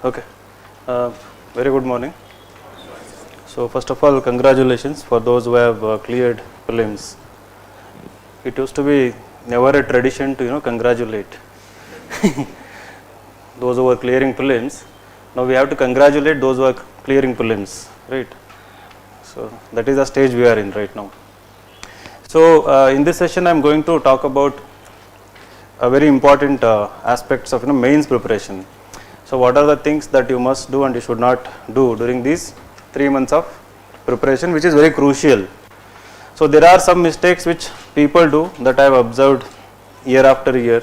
Okay. Very good morning. So first of all, congratulations for those who have cleared prelims. It used to be never a tradition to congratulate those who are clearing prelims. Now we have to congratulate those who are clearing prelims, right? So that is the stage we are in right now. So in this session, I am going to talk about a very important aspects of mains preparation. So what are the things that you must do and you should not do during these 3 months of preparation, which is very crucial. So there are some mistakes which people do that I have observed year after year,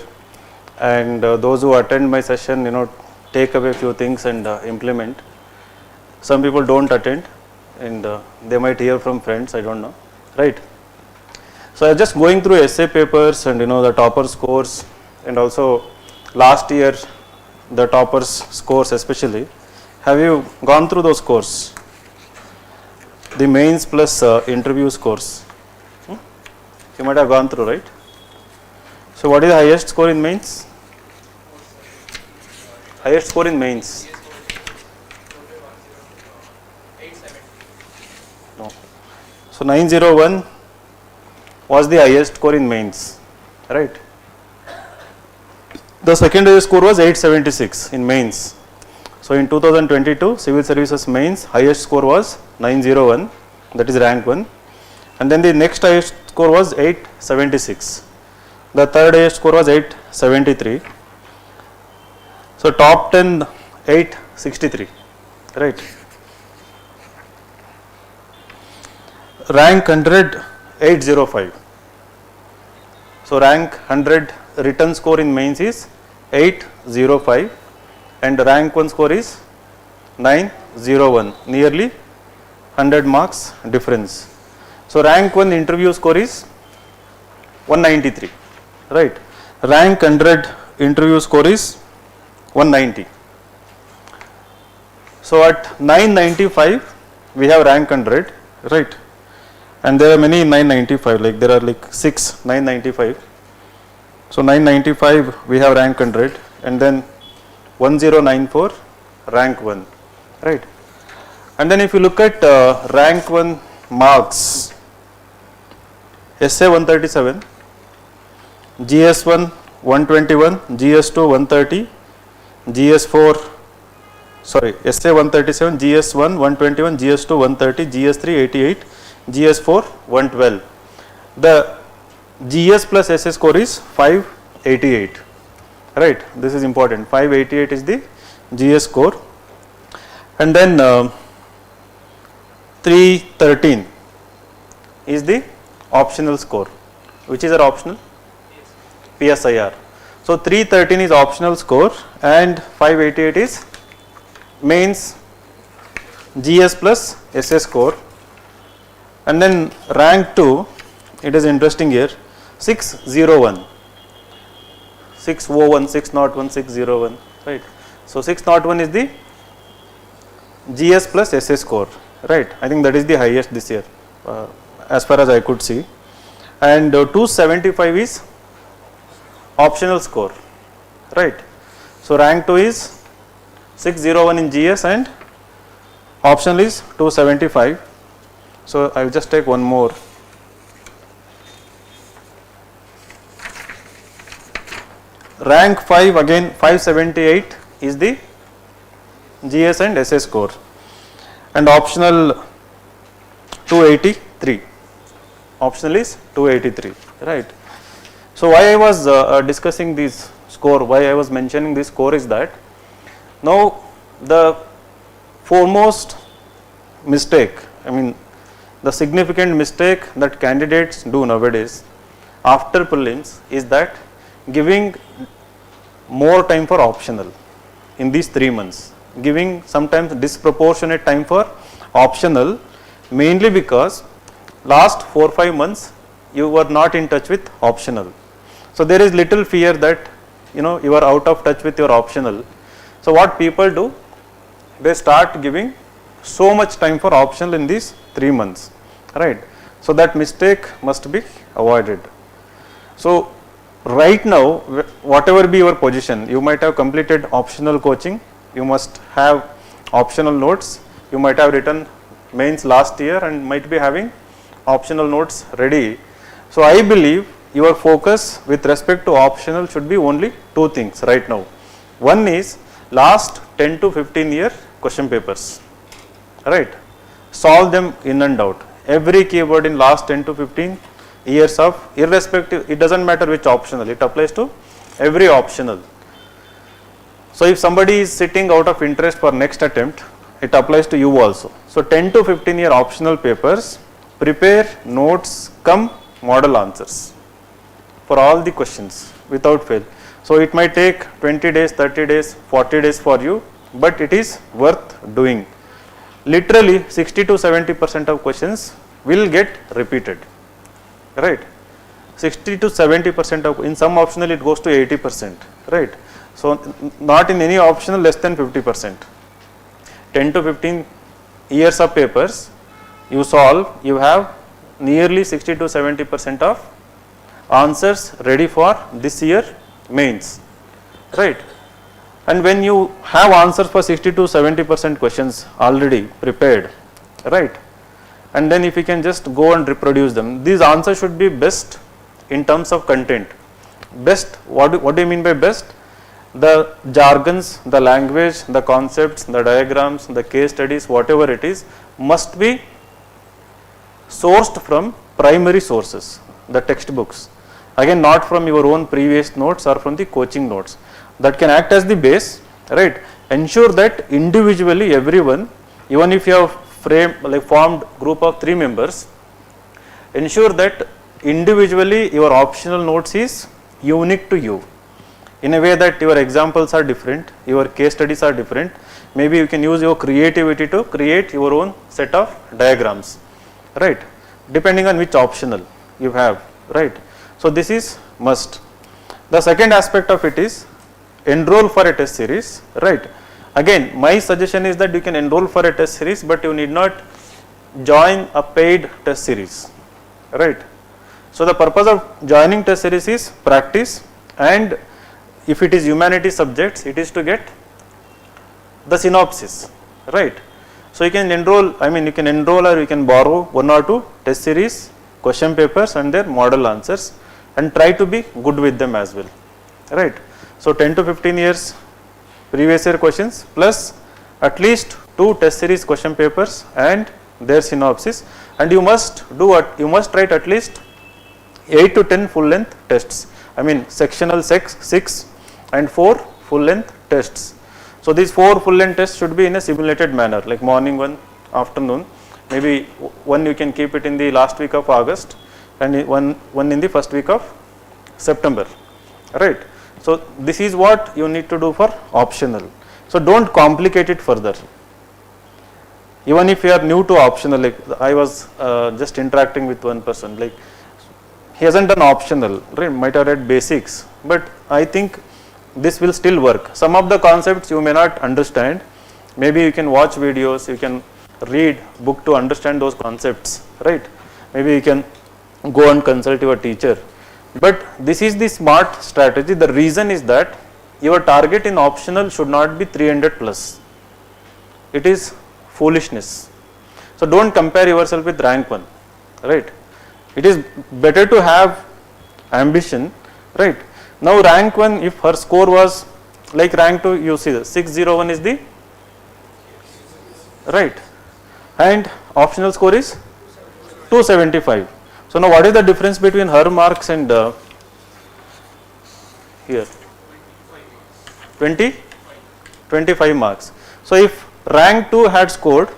and those who attend my session take away few things and implement. Some people don't attend and they might hear from friends, I don't know, right? So I am just going through essay papers and the topper scores, and also last year the toppers scores especially. Have you gone through those scores? The mains plus interview scores. You might have gone through, right? So what is the highest score in mains? Highest score in mains? No. So 901 was the highest score in mains, right? The second highest score was 876 in mains. So in 2022 civil services mains highest score was 901, that is rank 1, and then the next highest score was 876. The third highest score was 873. So top 10 863, right? Rank 100 805. So rank 100 written score in mains is 805 and rank 1 score is 901, nearly 100 marks difference. So rank 1 interview score is 193, right? Rank 100 interview score is 190. So at 995 we have rank 100, right? And there are many 995, like there are like 6 995. So 995 we have rank 100, and then 1094 rank 1, right? And then if you look at rank 1 marks, essay 137, GS1 121, GS2 130, essay 137, GS1 121, GS2 130, GS3 88, GS4 112. The GS plus SS score is 588, right? This is important. 588 is the GS score, and then 313 is the optional score. Which is our optional? PSIR. So 313 is optional score and 588 is mains GS plus SS score. And then rank 2, it is interesting here, 601, 601, 601, 601, right? So 601 is the GS plus SS score, right? I think that is the highest this year as far as I could see. And 275 is optional score, right? So rank 2 is 601 in GS and optional is 275. So I will just take one more. Rank 5 again 578 is the GS and SS score, and optional 283. Optional is 283, right? So why I was discussing this score, why I was mentioning this score is that now the foremost mistake, the significant mistake that candidates do nowadays after prelims is that giving more time for optional in these 3 months, giving sometimes disproportionate time for optional, mainly because last 4-5 months you were not in touch with optional. So there is little fear that you are out of touch with your optional. So what people do, they start giving so much time for optional in these 3 months, right? So that mistake must be avoided. So right now, whatever be your position, you might have completed optional coaching you must have optional notes. You might have written mains last year and might be having optional notes ready. So I believe your focus with respect to optional should be only two things right now. One is last 10 to 15 year question papers, right? Solve them in and out. Every keyword in last 10 to 15 years of, irrespective, it doesn't matter which optional, it applies to every optional. So if somebody is sitting out of interest for next attempt, it applies to you also. So 10 to 15 year optional papers, prepare notes, come model answers for all the questions without fail. So it might take 20 days, 30 days, 40 days for you, but it is worth doing. Literally 60 to 70% of questions will get repeated, right? 60 to 70% of, in some optional it goes to 80%, right? So not in any optional less than 50%. 10 to 15 years of papers you solve, you have nearly 60 to 70% of answers ready for this year mains, right? And when you have answers for 60 to 70% questions already prepared, right? And then if you can just go and reproduce them, these answers should be best in terms of content. Best, what do you mean by best? The jargons, the language, the concepts, the diagrams, the case studies, whatever it is, must be sourced from primary sources, the textbooks. Again, not from your own previous notes or from the coaching notes. That can act as the base, right? Ensure that individually everyone, even if you have formed group of 3 members, ensure that individually your optional notes is unique to you, in a way that your examples are different, your case studies are different. Maybe you can use your creativity to create your own set of diagrams, right? Depending on which optional you have, right? So this is must. The second aspect of it is enroll for a test series, right? Again, my suggestion is that you can enroll for a test series, but you need not join a paid test series, right? So the purpose of joining test series is practice, and if it is humanities subjects, it is to get the synopsis, right? So you can enroll, you can enroll or you can borrow 1 or 2 test series, question papers and their model answers, and try to be good with them as well, right? So 10 to 15 years previous year questions plus at least 2 test series question papers and their synopsis, and you must write at least 8 to 10 full length tests. Sectional 6 and 4 full length tests. So these 4 full length tests should be in a simulated manner, like morning one, afternoon, maybe one you can keep it in the last week of August and one in the first week of September, right? So this is what you need to do for optional. So don't complicate it further. Even if you are new to optional, like I was just interacting with one person, like he hasn't done optional, right? Might have read basics, but I think this will still work. Some of the concepts you may not understand. Maybe you can watch videos, you can read book to understand those concepts, right? Maybe you can go and consult your teacher. But this is the smart strategy. The reason is that your target in optional should not be 300 plus. It is foolishness. So don't compare yourself with rank 1, right? It is better to have ambition, right? Now rank 1, if her score was like rank 2, you see the 601 is the right, and optional score is 275. So now what is the difference between her marks and here 25 marks. So if rank 2 had scored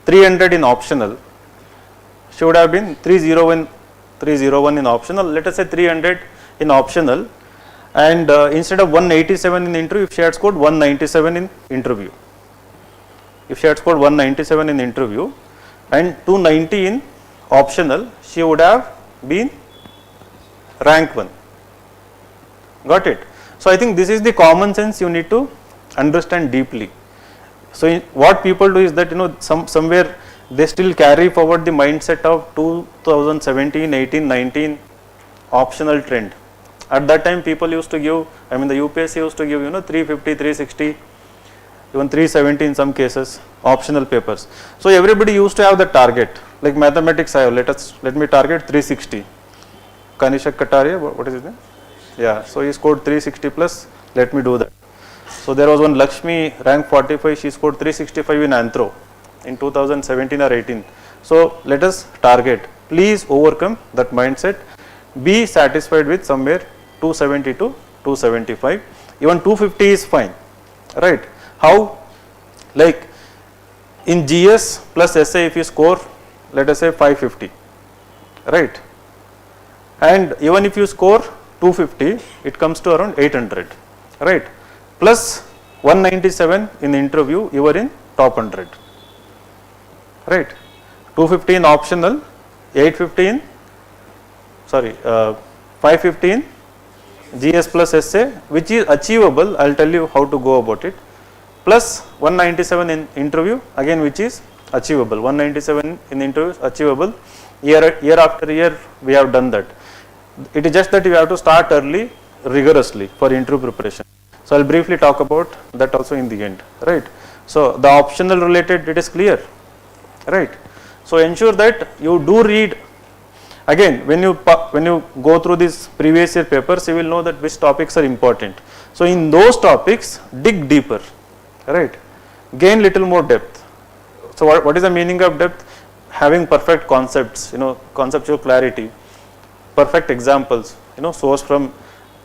300 in optional, she would have been 301 in optional, let us say 300 in optional, and instead of 187 in interview, if she had scored 197 in interview, if she had scored 197 in interview and 290 in optional, she would have been rank 1. Got it? So I think this is the common sense you need to understand deeply. So what people do is that, somewhere they still carry forward the mindset of 2017, 18, 19 optional trend. At that time people used to give, the UPSC used to give 350, 360 even 370 in some cases, optional papers. So everybody used to have the target, like mathematics I have, let me target 360. Kanishak Kataria, what is his name? Yeah, so he scored 360 plus, let me do that. So there was one Lakshmi, rank 45, she scored 365 in Anthro in 2017 or 18. So let us target, please overcome that mindset, be satisfied with somewhere 270 to 275, even 250 is fine, right? How? Like in GS plus essay if you score, let us say 550, right? And even if you score 250, it comes to around 800, right? Plus 197 in the interview, you were in top 100, right? 250 in optional, 850 550 in GS plus essay, which is achievable. I'll tell you how to go about it. Plus 197 in interview, again which is achievable. 197 in interview is achievable. Year after year we have done that. It is just that you have to start early, rigorously for interview preparation. So I'll briefly talk about that also in the end, right? So the optional related, it is clear, right? So ensure that you do read. Again, when you go through these previous year papers, you will know that which topics are important. So in those topics, dig deeper, right? Gain little more depth. So what is the meaning of depth? Having perfect concepts, conceptual clarity, perfect examples, source from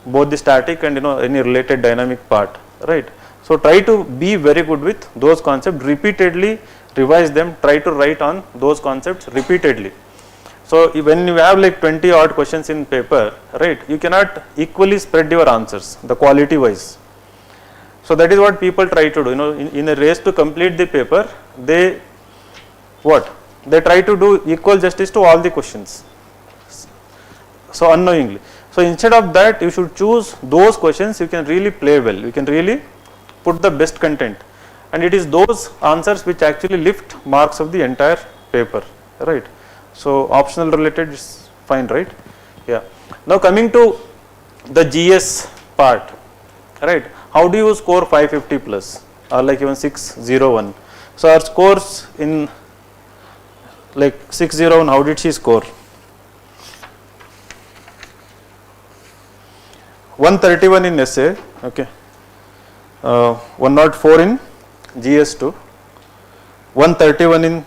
both the static and any related dynamic part, right? So try to be very good with those concepts, repeatedly revise them, try to write on those concepts repeatedly. So when you have like 20 odd questions in paper, right, you cannot equally spread your answers, the quality wise. So that is what people try to do, in a race to complete the paper, they try to do equal justice to all the questions. So unknowingly. So instead of that, you should choose those questions you can really play well, you can really put the best content, and it is those answers which actually lift marks of the entire paper, right? So optional related is fine, right? Yeah. Now coming to the GS part, right? How do you score 550 plus or like even 601? So our scores in like 601, how did she score? 131 in essay, okay. 104 in GS2, 131 in,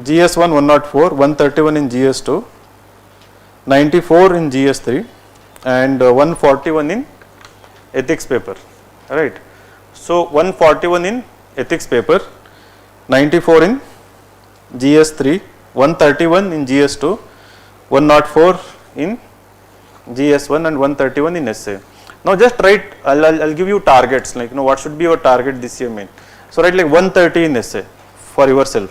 GS1 104, 131 in GS2, 94 in GS3 and 141 in ethics paper, right. So 141 in ethics paper, 94 in GS3, 131 in GS2, 104 in GS1 and 131 in essay. Now just write, I'll give you targets, like what should be your target this year main. So write like 130 in essay for yourself.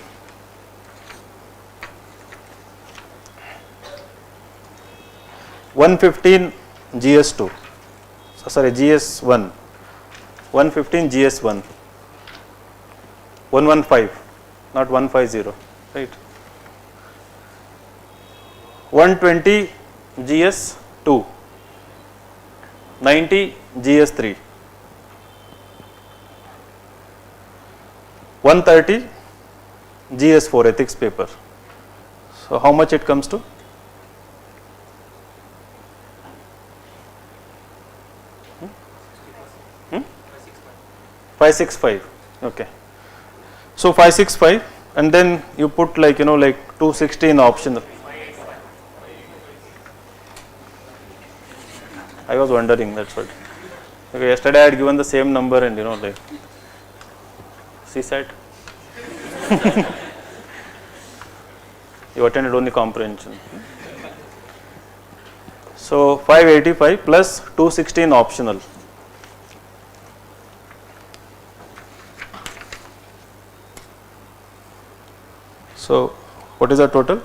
115 GS2, GS1, 115 GS1, 115, not 150, right. 120 GS2, 90 GS3, 130 GS4 ethics paper. So how much it comes to? 565, okay. So 565 and then you put like 260 in optional. I was wondering, that's what. Okay, yesterday I had given the same number and like CSAT. You attended only comprehension. So 585 plus 260 in optional. So what is the total?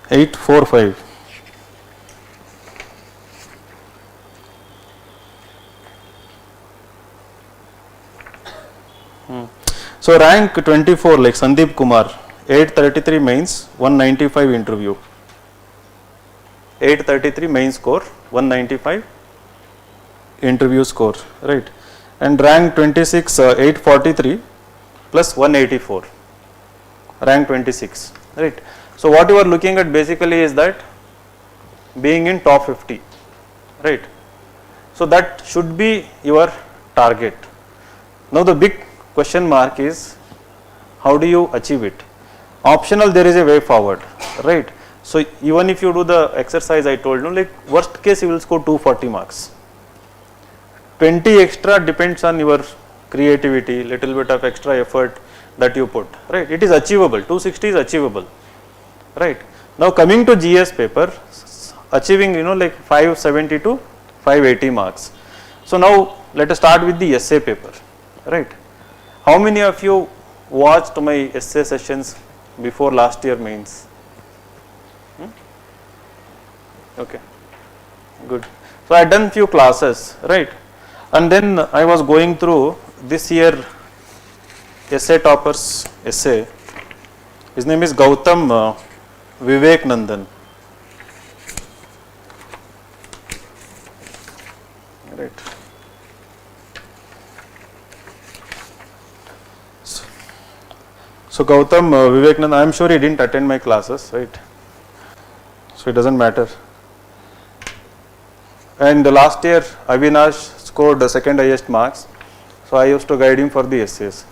845. So rank 24 like Sandeep Kumar, 833 mains, 195 interview. 833 main score, 195 interview score, right? And rank 26, 843 plus 184, rank 26, right? So what you are looking at basically is that being in top 50, right? So that should be your target. Now the big question mark is, how do you achieve it? Optional, there is a way forward, right? So even if you do the exercise I told you, like worst case you will score 240 marks. 20 extra depends on your creativity, little bit of extra effort that you put, right? It is achievable, 260 is achievable, right? Now coming to GS paper, achieving like 570 to 580 marks. So now let us start with the essay paper, right? How many of you watched my essay sessions before last year mains? Okay, good. So I had done few classes, right? And then I was going through this year essay toppers essay. His name is Gautam Vivek Nandan. Right. So Gautam Vivek Nandan, I am sure he didn't attend my classes, right? So it doesn't matter. And the last year Avinash scored the second highest marks, so I used to guide him for the essays.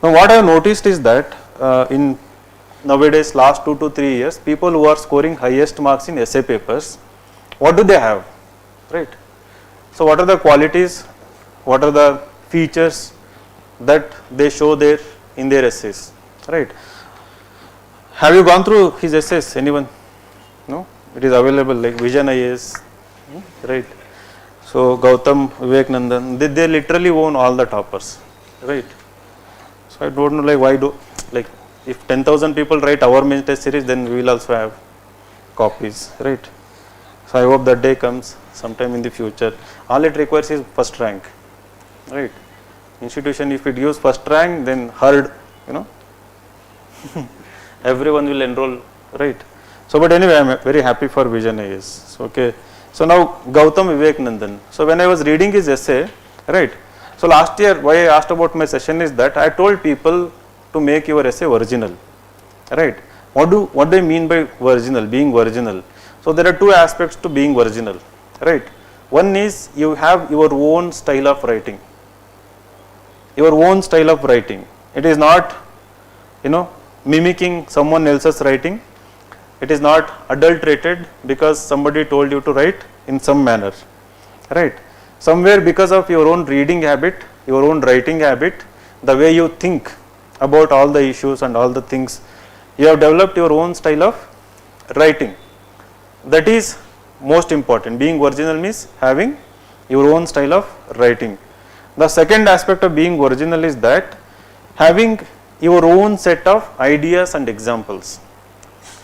Now what I have noticed is that in nowadays last 2 to 3 years, people who are scoring highest marks in essay papers, what do they have, right? So what are the qualities, what are the features that they show there in their essays, right? Have you gone through his essays, anyone? No, it is available like Vision IAS, right? So Gautam Vivek Nandan, they literally own all the toppers, right? So I don't know like why do, like if 10,000 people write our main test series, then we will also have copies, right? So I hope that day comes sometime in the future. All it requires is first rank, right? Institution, if it gives first rank, then herd, everyone will enroll, right? So but anyway, I am very happy for Vision IAS. So, okay. So now Gautam Vivek Nandan. So when I was reading his essay, right? So last year, why I asked about my session is that I told people to make your essay original, right? What do I mean by original, being original? So there are two aspects to being original, right? One is you have your own style of writing. Your own style of writing. It is not, mimicking someone else's writing. It is not adulterated because somebody told you to write in some manner, right? Somewhere because of your own reading habit, your own writing habit, the way you think about all the issues and all the things, you have developed your own style of writing. That is most important. Being original means having your own style of writing. The second aspect of being original is that having your own set of ideas and examples,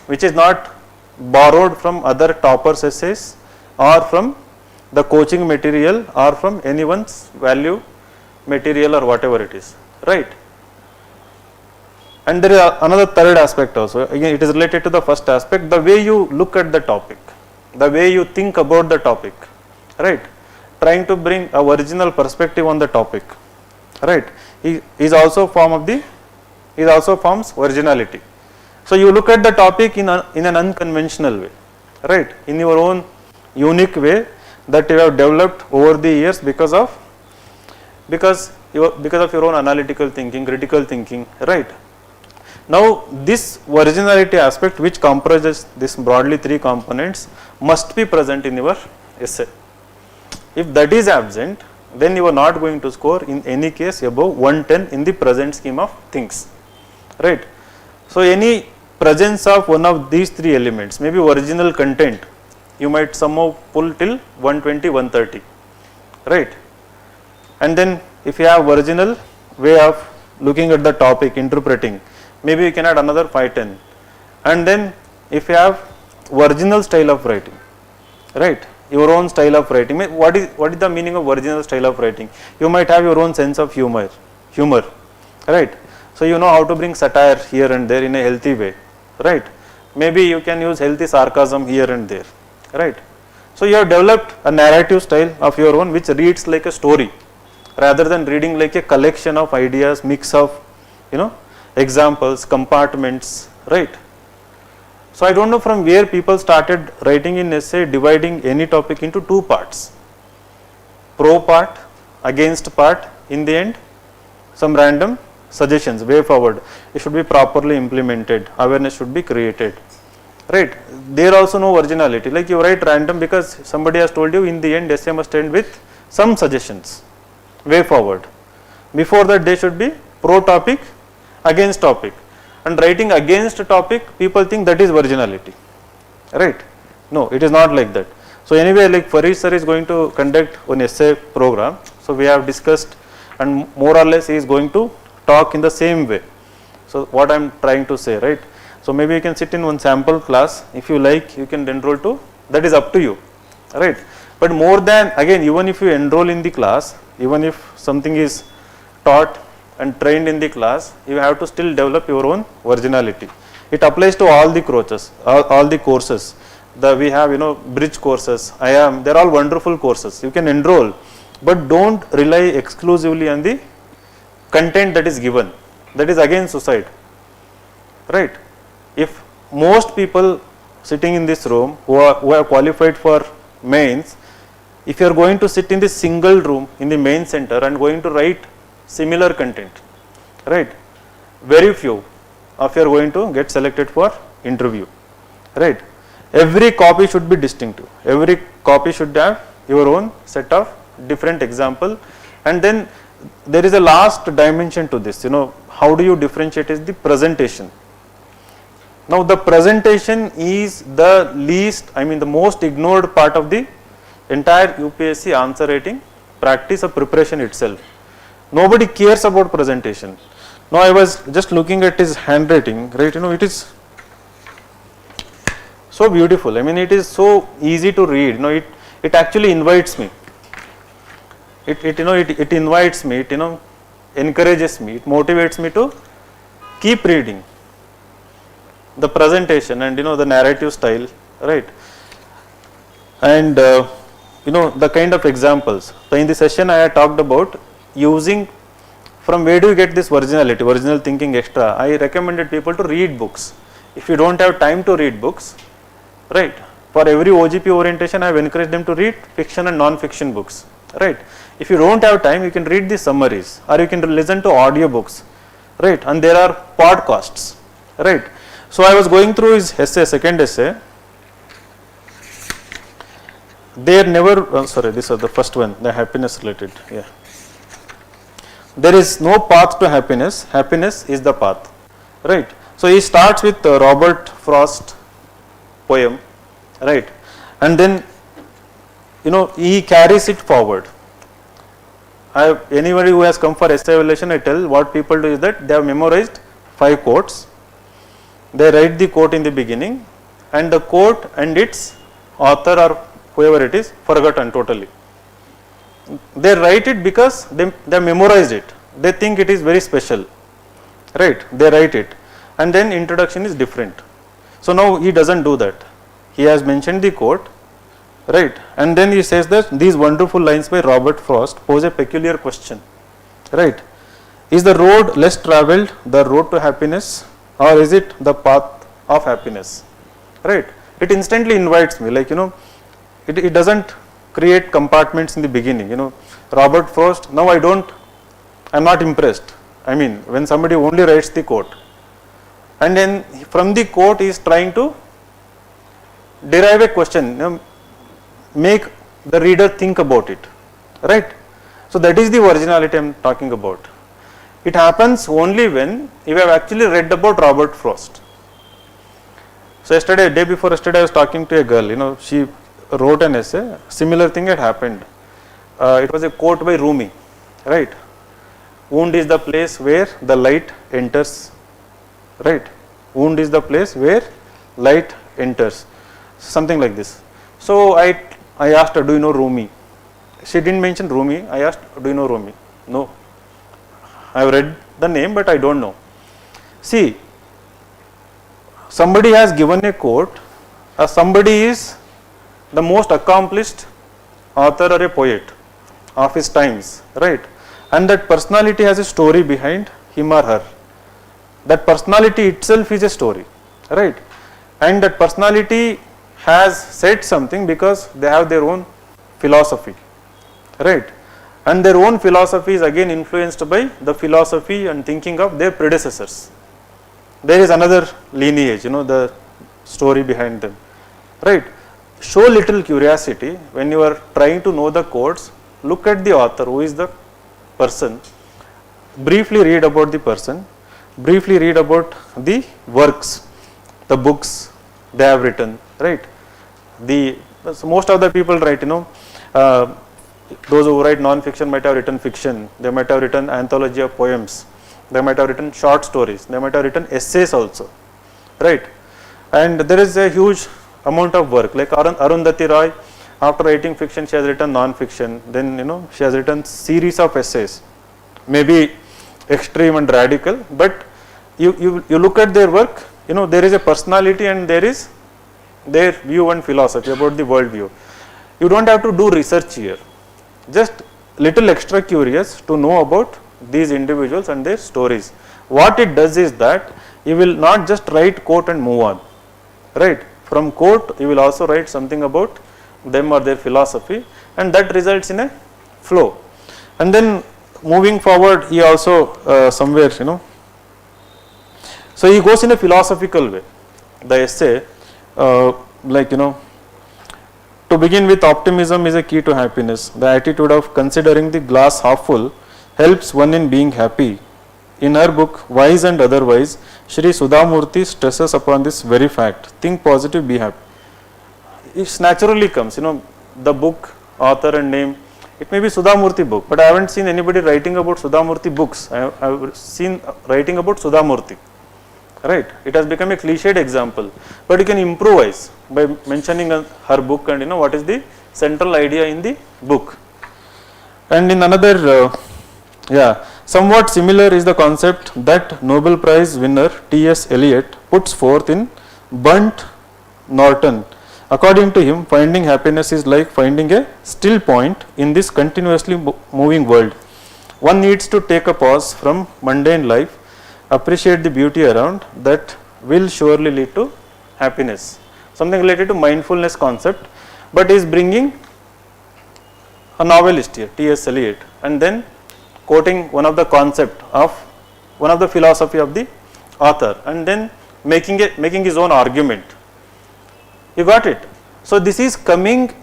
which is not borrowed from other toppers' essays or from the coaching material or from anyone's value material or whatever it is, right? And there is another third aspect also. Again, it is related to the first aspect, the way you look at the topic, the way you think about the topic, right? Trying to bring a original perspective on the topic, right? Is also forms originality. So you look at the topic in an unconventional way, right? In your own unique way that you have developed over the years because of your own analytical thinking, critical thinking, right? Now this originality aspect, which comprises this broadly three components, must be present in your essay. If that is absent, then you are not going to score in any case above 110 in the present scheme of things, right? So any presence of one of these three elements, maybe original content, you might somehow pull till 120, 130, right? And then if you have original way of looking at the topic, interpreting, maybe you can add another 510. And then if you have original style of writing, right? Your own style of writing. What is the meaning of original style of writing? You might have your own sense of humor, right? So you know how to bring satire here and there in a healthy way, right? Maybe you can use healthy sarcasm here and there, right? So you have developed a narrative style of your own which reads like a story rather than reading like a collection of ideas, mix of examples, compartments, right? So I don't know from where people started writing in essay dividing any topic into two parts, pro part, against part, in the end some random suggestions, way forward, it should be properly implemented, awareness should be created, right? There also no originality, like you write random because somebody has told you, in the end essay must end with some suggestions, way forward. Before that there should be pro topic, against topic, and writing against a topic, people think that is originality, right? No, it is not like that. So anyway, like Farid sir is going to conduct one essay program, so we have discussed, and more or less he is going to talk in the same way. So what I am trying to say, right? So maybe you can sit in one sample class, if you like you can enroll to, that is up to you, right? But more than, again, even if you enroll in the class, even if something is taught and trained in the class, you have to still develop your own originality. It applies to all the courses, all the courses. We have bridge courses, IAM, they are all wonderful courses, you can enroll, but don't rely exclusively on the content that is given, that is again suicide, right? If most people sitting in this room who are qualified for mains, if you are going to sit in this single room in the main center and going to write similar content, right, very few of you are going to get selected for interview, right? Every copy should be distinctive, every copy should have your own set of different example, and then there is a last dimension to this, how do you differentiate is the presentation. Now the presentation is the least, the most ignored part of the entire UPSC answer writing practice of preparation itself. Nobody cares about presentation. Now I was just looking at his handwriting, right, it is so beautiful, it is so easy to read, it actually invites me. It invites me, it encourages me, it motivates me to keep reading. The presentation and the narrative style, right? And the kind of examples. So in the session I had talked about using, from where do you get this originality, original thinking extra? I recommended people to read books. If you don't have time to read books, right? For every OGP orientation I have encouraged them to read fiction and non-fiction books, right? If you don't have time, you can read the summaries or you can listen to audiobooks, right? And there are podcasts, right? So I was going through his essay, second essay. There never, sorry, this is the first one, the happiness related, yeah. There is no path to happiness, happiness is the path, right? So he starts with Robert Frost poem, right? And then, he carries it forward. Anybody who has come for essay evaluation, I tell what people do is that they have memorized 5 quotes. They write the quote in the beginning and the quote and its author or whoever it is forgotten totally. They write it because they memorized it. They think it is very special, right? They write it and then introduction is different. So now he doesn't do that. He has mentioned the quote, right? And then he says that these wonderful lines by Robert Frost pose a peculiar question, right? Is the road less traveled the road to happiness, or is it the path of happiness, right? It instantly invites me, like, it doesn't create compartments in the beginning, Robert Frost, now I'm not impressed. When somebody only writes the quote and then from the quote he is trying to derive a question, make the reader think about it, right? So that is the originality I am talking about. It happens only when you have actually read about Robert Frost. So day before yesterday I was talking to a girl, she wrote an essay, similar thing had happened. It was a quote by Rumi, right? Wound is the place where the light enters, right? Wound is the place where light enters, something like this. So I asked her, do you know Rumi? She didn't mention Rumi. I asked, do you know Rumi? No. I have read the name but I don't know. See, somebody has given a quote, somebody is the most accomplished author or a poet of his times, right? And that personality has a story behind him or her. That personality itself is a story, right? And that personality has said something because they have their own philosophy, right? And their own philosophy is again influenced by the philosophy and thinking of their predecessors. There is another lineage, the story behind them, right? Show little curiosity when you are trying to know the codes. Look at the author, who is the person, briefly read about the person, briefly read about the works, the books they have written, right? So most of the people write, those who write non-fiction might have written fiction, they might have written anthology of poems, they might have written short stories, they might have written essays also, right? And there is a huge amount of work, like Arundhati Roy, after writing fiction she has written non-fiction, then she has written series of essays, maybe extreme and radical, but you look at their work, there is a personality and there is their view and philosophy about the world view. You don't have to do research here, just little extra curious to know about these individuals and their stories. What it does is that you will not just write quote and move on, right? From quote you will also write something about them or their philosophy, and that results in a flow. And then moving forward, he also somewhere, so he goes in a philosophical way. The essay, to begin with, optimism is a key to happiness. The attitude of considering the glass half full helps one in being happy. In her book, Wise and Otherwise, Shri Sudhamurthy stresses upon this very fact. Think positive, be happy. It naturally comes, the book, author and name. It may be Sudhamurthy book, but I haven't seen anybody writing about Sudhamurthy books. I have seen writing about Sudhamurthy, right? It has become a cliched example, but you can improvise by mentioning her book and what is the central idea in the book. And in another, somewhat similar is the concept that Nobel Prize winner T.S. Eliot puts forth in Burnt Norton. According to him, finding happiness is like finding a still point in this continuously moving world. One needs to take a pause from mundane life, appreciate the beauty around, that will surely lead to happiness. Something related to mindfulness concept, but is bringing a novelist here, T.S. Eliot, and then quoting one of the concept of one of the philosophy of the author, and then making his own argument. You got it? So this is coming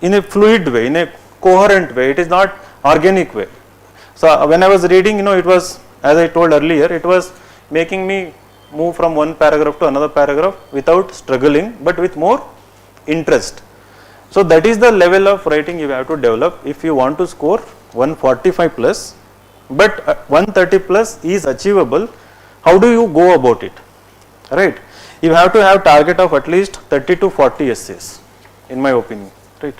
in a fluid way, in a coherent way. It is not organic way. So when I was reading, it was, as I told earlier, it was making me move from one paragraph to another paragraph without struggling, but with more interest. So that is the level of writing you have to develop if you want to score 145 plus, but 130 plus is achievable. How do you go about it, right? You have to have target of at least 30 to 40 essays, in my opinion, right?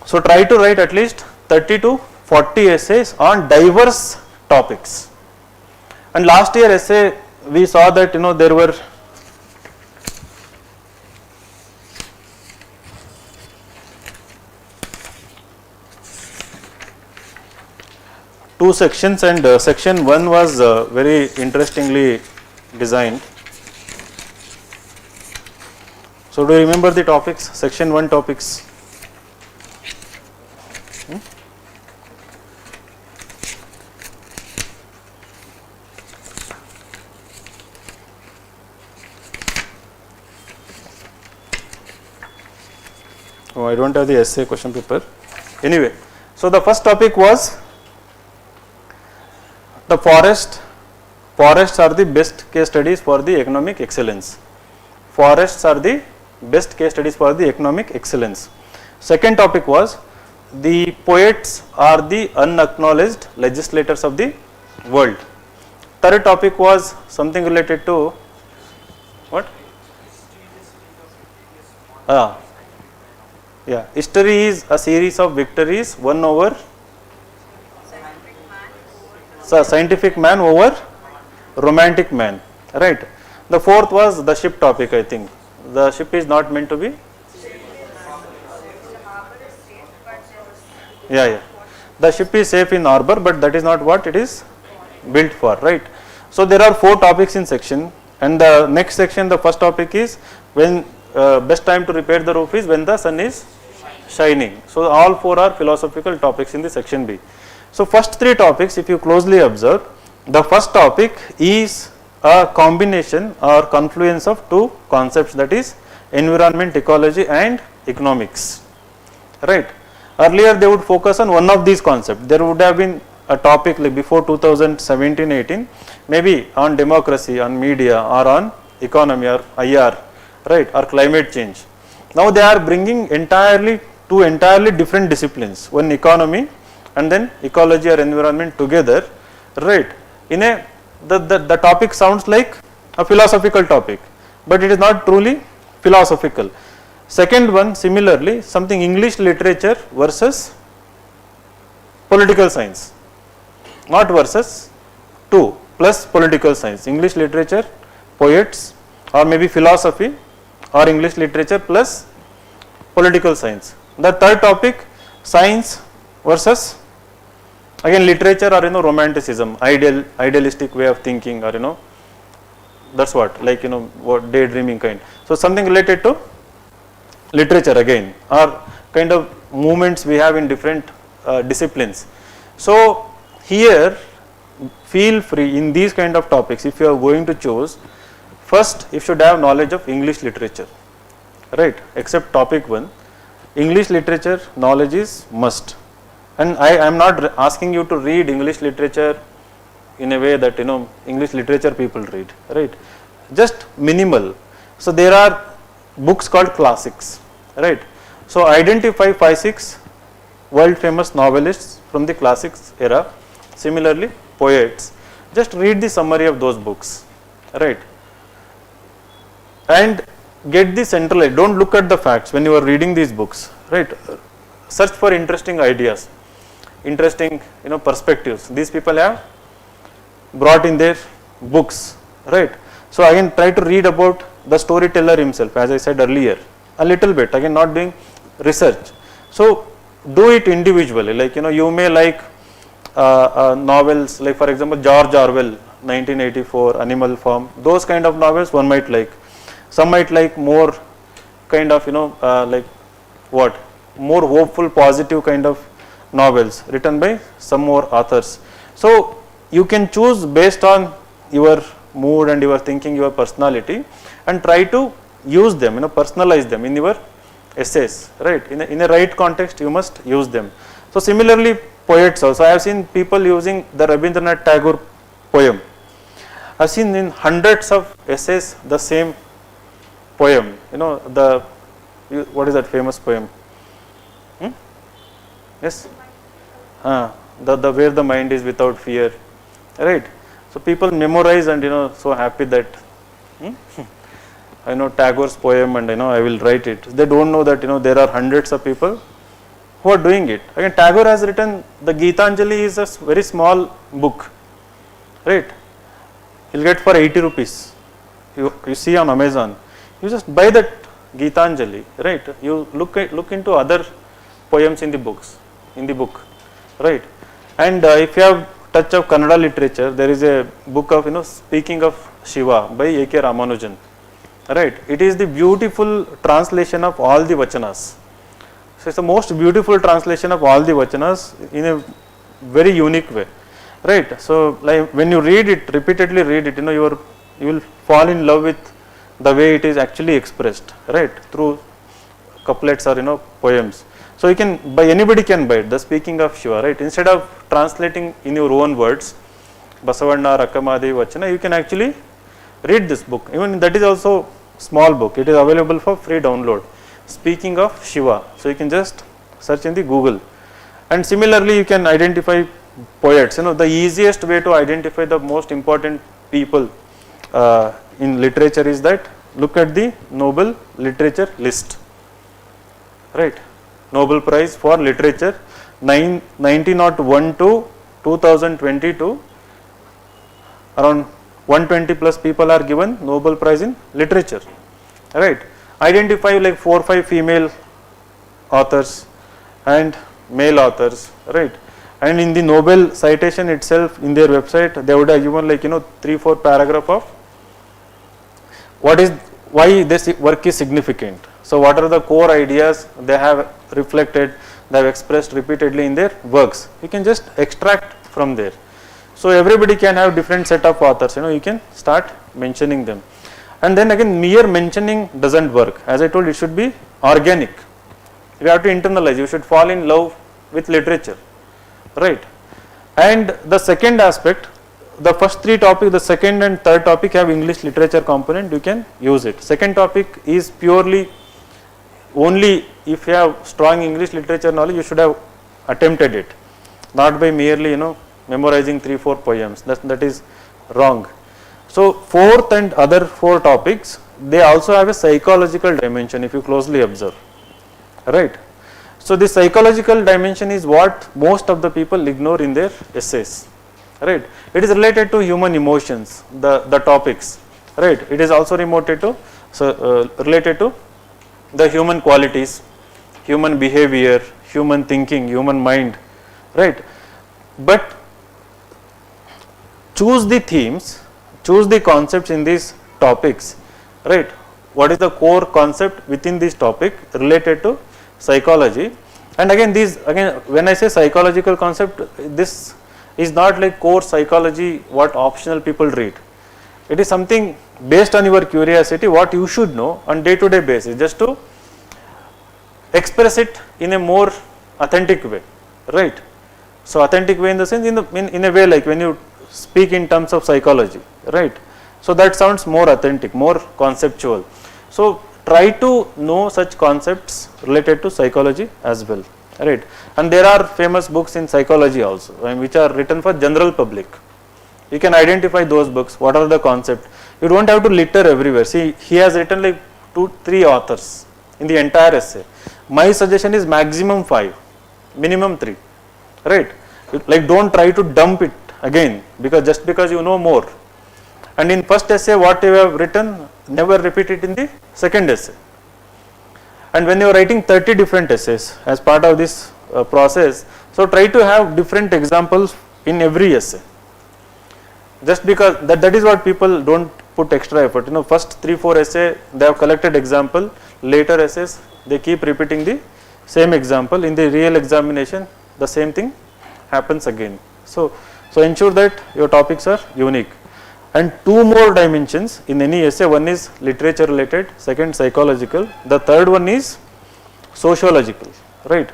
So try to write at least 30 to 40 essays on diverse topics. And last year essay we saw that there were two sections, and section 1 was very interestingly designed. So do you remember the topics, section 1 topics? Oh, I don't have the essay question paper. Anyway, so the first topic was the forests are the best case studies for the economic excellence. Forests are the best case studies for the economic excellence. Second topic was the poets are the unacknowledged legislators of the world. Third topic was something related to what? History is a series of victories won over scientific man over romantic man, right? The fourth was the ship topic, I think, the ship is not meant to be, yeah, the ship is safe in harbor, but that is not what it is built for, right? So there are 4 topics in section, and the next section, the first topic is when best time to repair the roof is when the sun is shining. So all 4 are philosophical topics in the section B. So first 3 topics, if you closely observe, the first topic is a combination or confluence of 2 concepts, that is environment, ecology and economics, right? Earlier they would focus on one of these concepts. There would have been a topic like before 2017-18, maybe on democracy, on media, or on economy, or IR, right, or climate change. Now they are bringing entirely 2 entirely different disciplines, one economy and then ecology or environment together, right? In a the topic sounds like a philosophical topic, but it is not truly philosophical. Second one, similarly, something English literature versus political science, not versus 2 plus political science, English literature, poets, or maybe philosophy, or English literature plus political science. The third topic, science versus again literature, or romanticism, idealistic way of thinking, or that's what, like what daydreaming kind. So something related to literature again, or kind of movements we have in different disciplines. So here feel free in these kind of topics, if you are going to choose, first you should have knowledge of English literature, right? Except topic 1, English literature knowledge is must. And I am not asking you to read English literature in a way that English literature people read, right? Just minimal. So there are books called classics, right? So identify 5-6 world famous novelists from the classics era, similarly poets. Just read the summary of those books, right? And get the central, don't look at the facts when you are reading these books, right? Search for interesting ideas, interesting perspectives these people have brought in their books, right? So again try to read about the storyteller himself, as I said earlier, a little bit, again not doing research. So do it individually, like you may like novels like for example George Orwell 1984, Animal Farm, those kind of novels one might like. Some might like more kind of like what, more hopeful, positive kind of novels written by some more authors. So you can choose based on your mood and your thinking, your personality, and try to use them, personalize them in your essays, right? In a right context you must use them. So similarly poets also, I have seen people using the Rabindranath Tagore poem. I have seen in hundreds of essays the same poem, what is that famous poem? Yes? The where the mind is without fear, right? So people memorize and so happy that I know Tagore's poem and I will write it. They don't know that there are hundreds of people who are doing it. Again, Tagore has written the Gitanjali is a very small book, right? You'll get for 80 rupees. You see on Amazon. You just buy that Gitanjali, right? You look into other poems in the book, right? And if you have touch of Kannada literature, there is a book of Speaking of Shiva by A.K. Ramanujan, right? It is the beautiful translation of all the vachanas. So it's the most beautiful translation of all the vachanas in a very unique way, right? So like when you read it, repeatedly read it, you will fall in love with the way it is actually expressed, right, through couplets or poems. So you can anybody can buy it, the Speaking of Shiva, right? Instead of translating in your own words, Basavanna, Rakkamadi, Vachana, you can actually read this book. Even that is also small book. It is available for free download. Speaking of Shiva. So you can just search in the Google. And similarly, you can identify poets. The easiest way to identify the most important people in literature is that look at the Nobel literature list, right? Nobel Prize for Literature 1901 to 2022, around 120 plus people are given Nobel Prize in Literature, right? identify like 4 or 5 female authors and male authors, right? And in the Nobel citation itself, in their website, they would have given like 3-4 paragraph of why this work is significant. So what are the core ideas they have reflected, they have expressed repeatedly in their works. You can just extract from there. So everybody can have different set of authors, you can start mentioning them. And then again, mere mentioning doesn't work. As I told, it should be organic. You have to internalize, you should fall in love with literature, right? And the second aspect, the first 3 topics, the second and third topic have English literature component, you can use it. Second topic is purely only if you have strong English literature knowledge, you should have attempted it, not by merely memorizing 3-4 poems. That is wrong. So fourth and other 4 topics, they also have a psychological dimension if you closely observe, right? So the psychological dimension is what most of the people ignore in their essays, right? It is related to human emotions, the topics, right? It is also related to the human qualities, human behavior, human thinking, human mind, right? But choose the themes, choose the concepts in these topics, right? What is the core concept within this topic related to psychology? And again, when I say psychological concept, this is not like core psychology what optional people read. It is something based on your curiosity, what you should know on day-to-day basis, just to express it in a more authentic way, right? So authentic way in the sense, in a way like when you speak in terms of psychology, right? So that sounds more authentic, more conceptual. So try to know such concepts related to psychology as well, right? And there are famous books in psychology also, which are written for general public. You can identify those books, what are the concepts. You don't have to litter everywhere. See, he has written like 2-3 authors in the entire essay. My suggestion is maximum 5, minimum 3, right? Like don't try to dump it again, because you know more. And in first essay what you have written, never repeat it in the second essay. And when you are writing 30 different essays as part of this process, so try to have different examples in every essay. Just because that is what people don't put extra effort. First 3-4 essay they have collected example, later essays they keep repeating the same example. In the real examination, the same thing happens again. So ensure that your topics are unique. And 2 more dimensions in any essay, one is literature related, second psychological, the third one is sociological, right?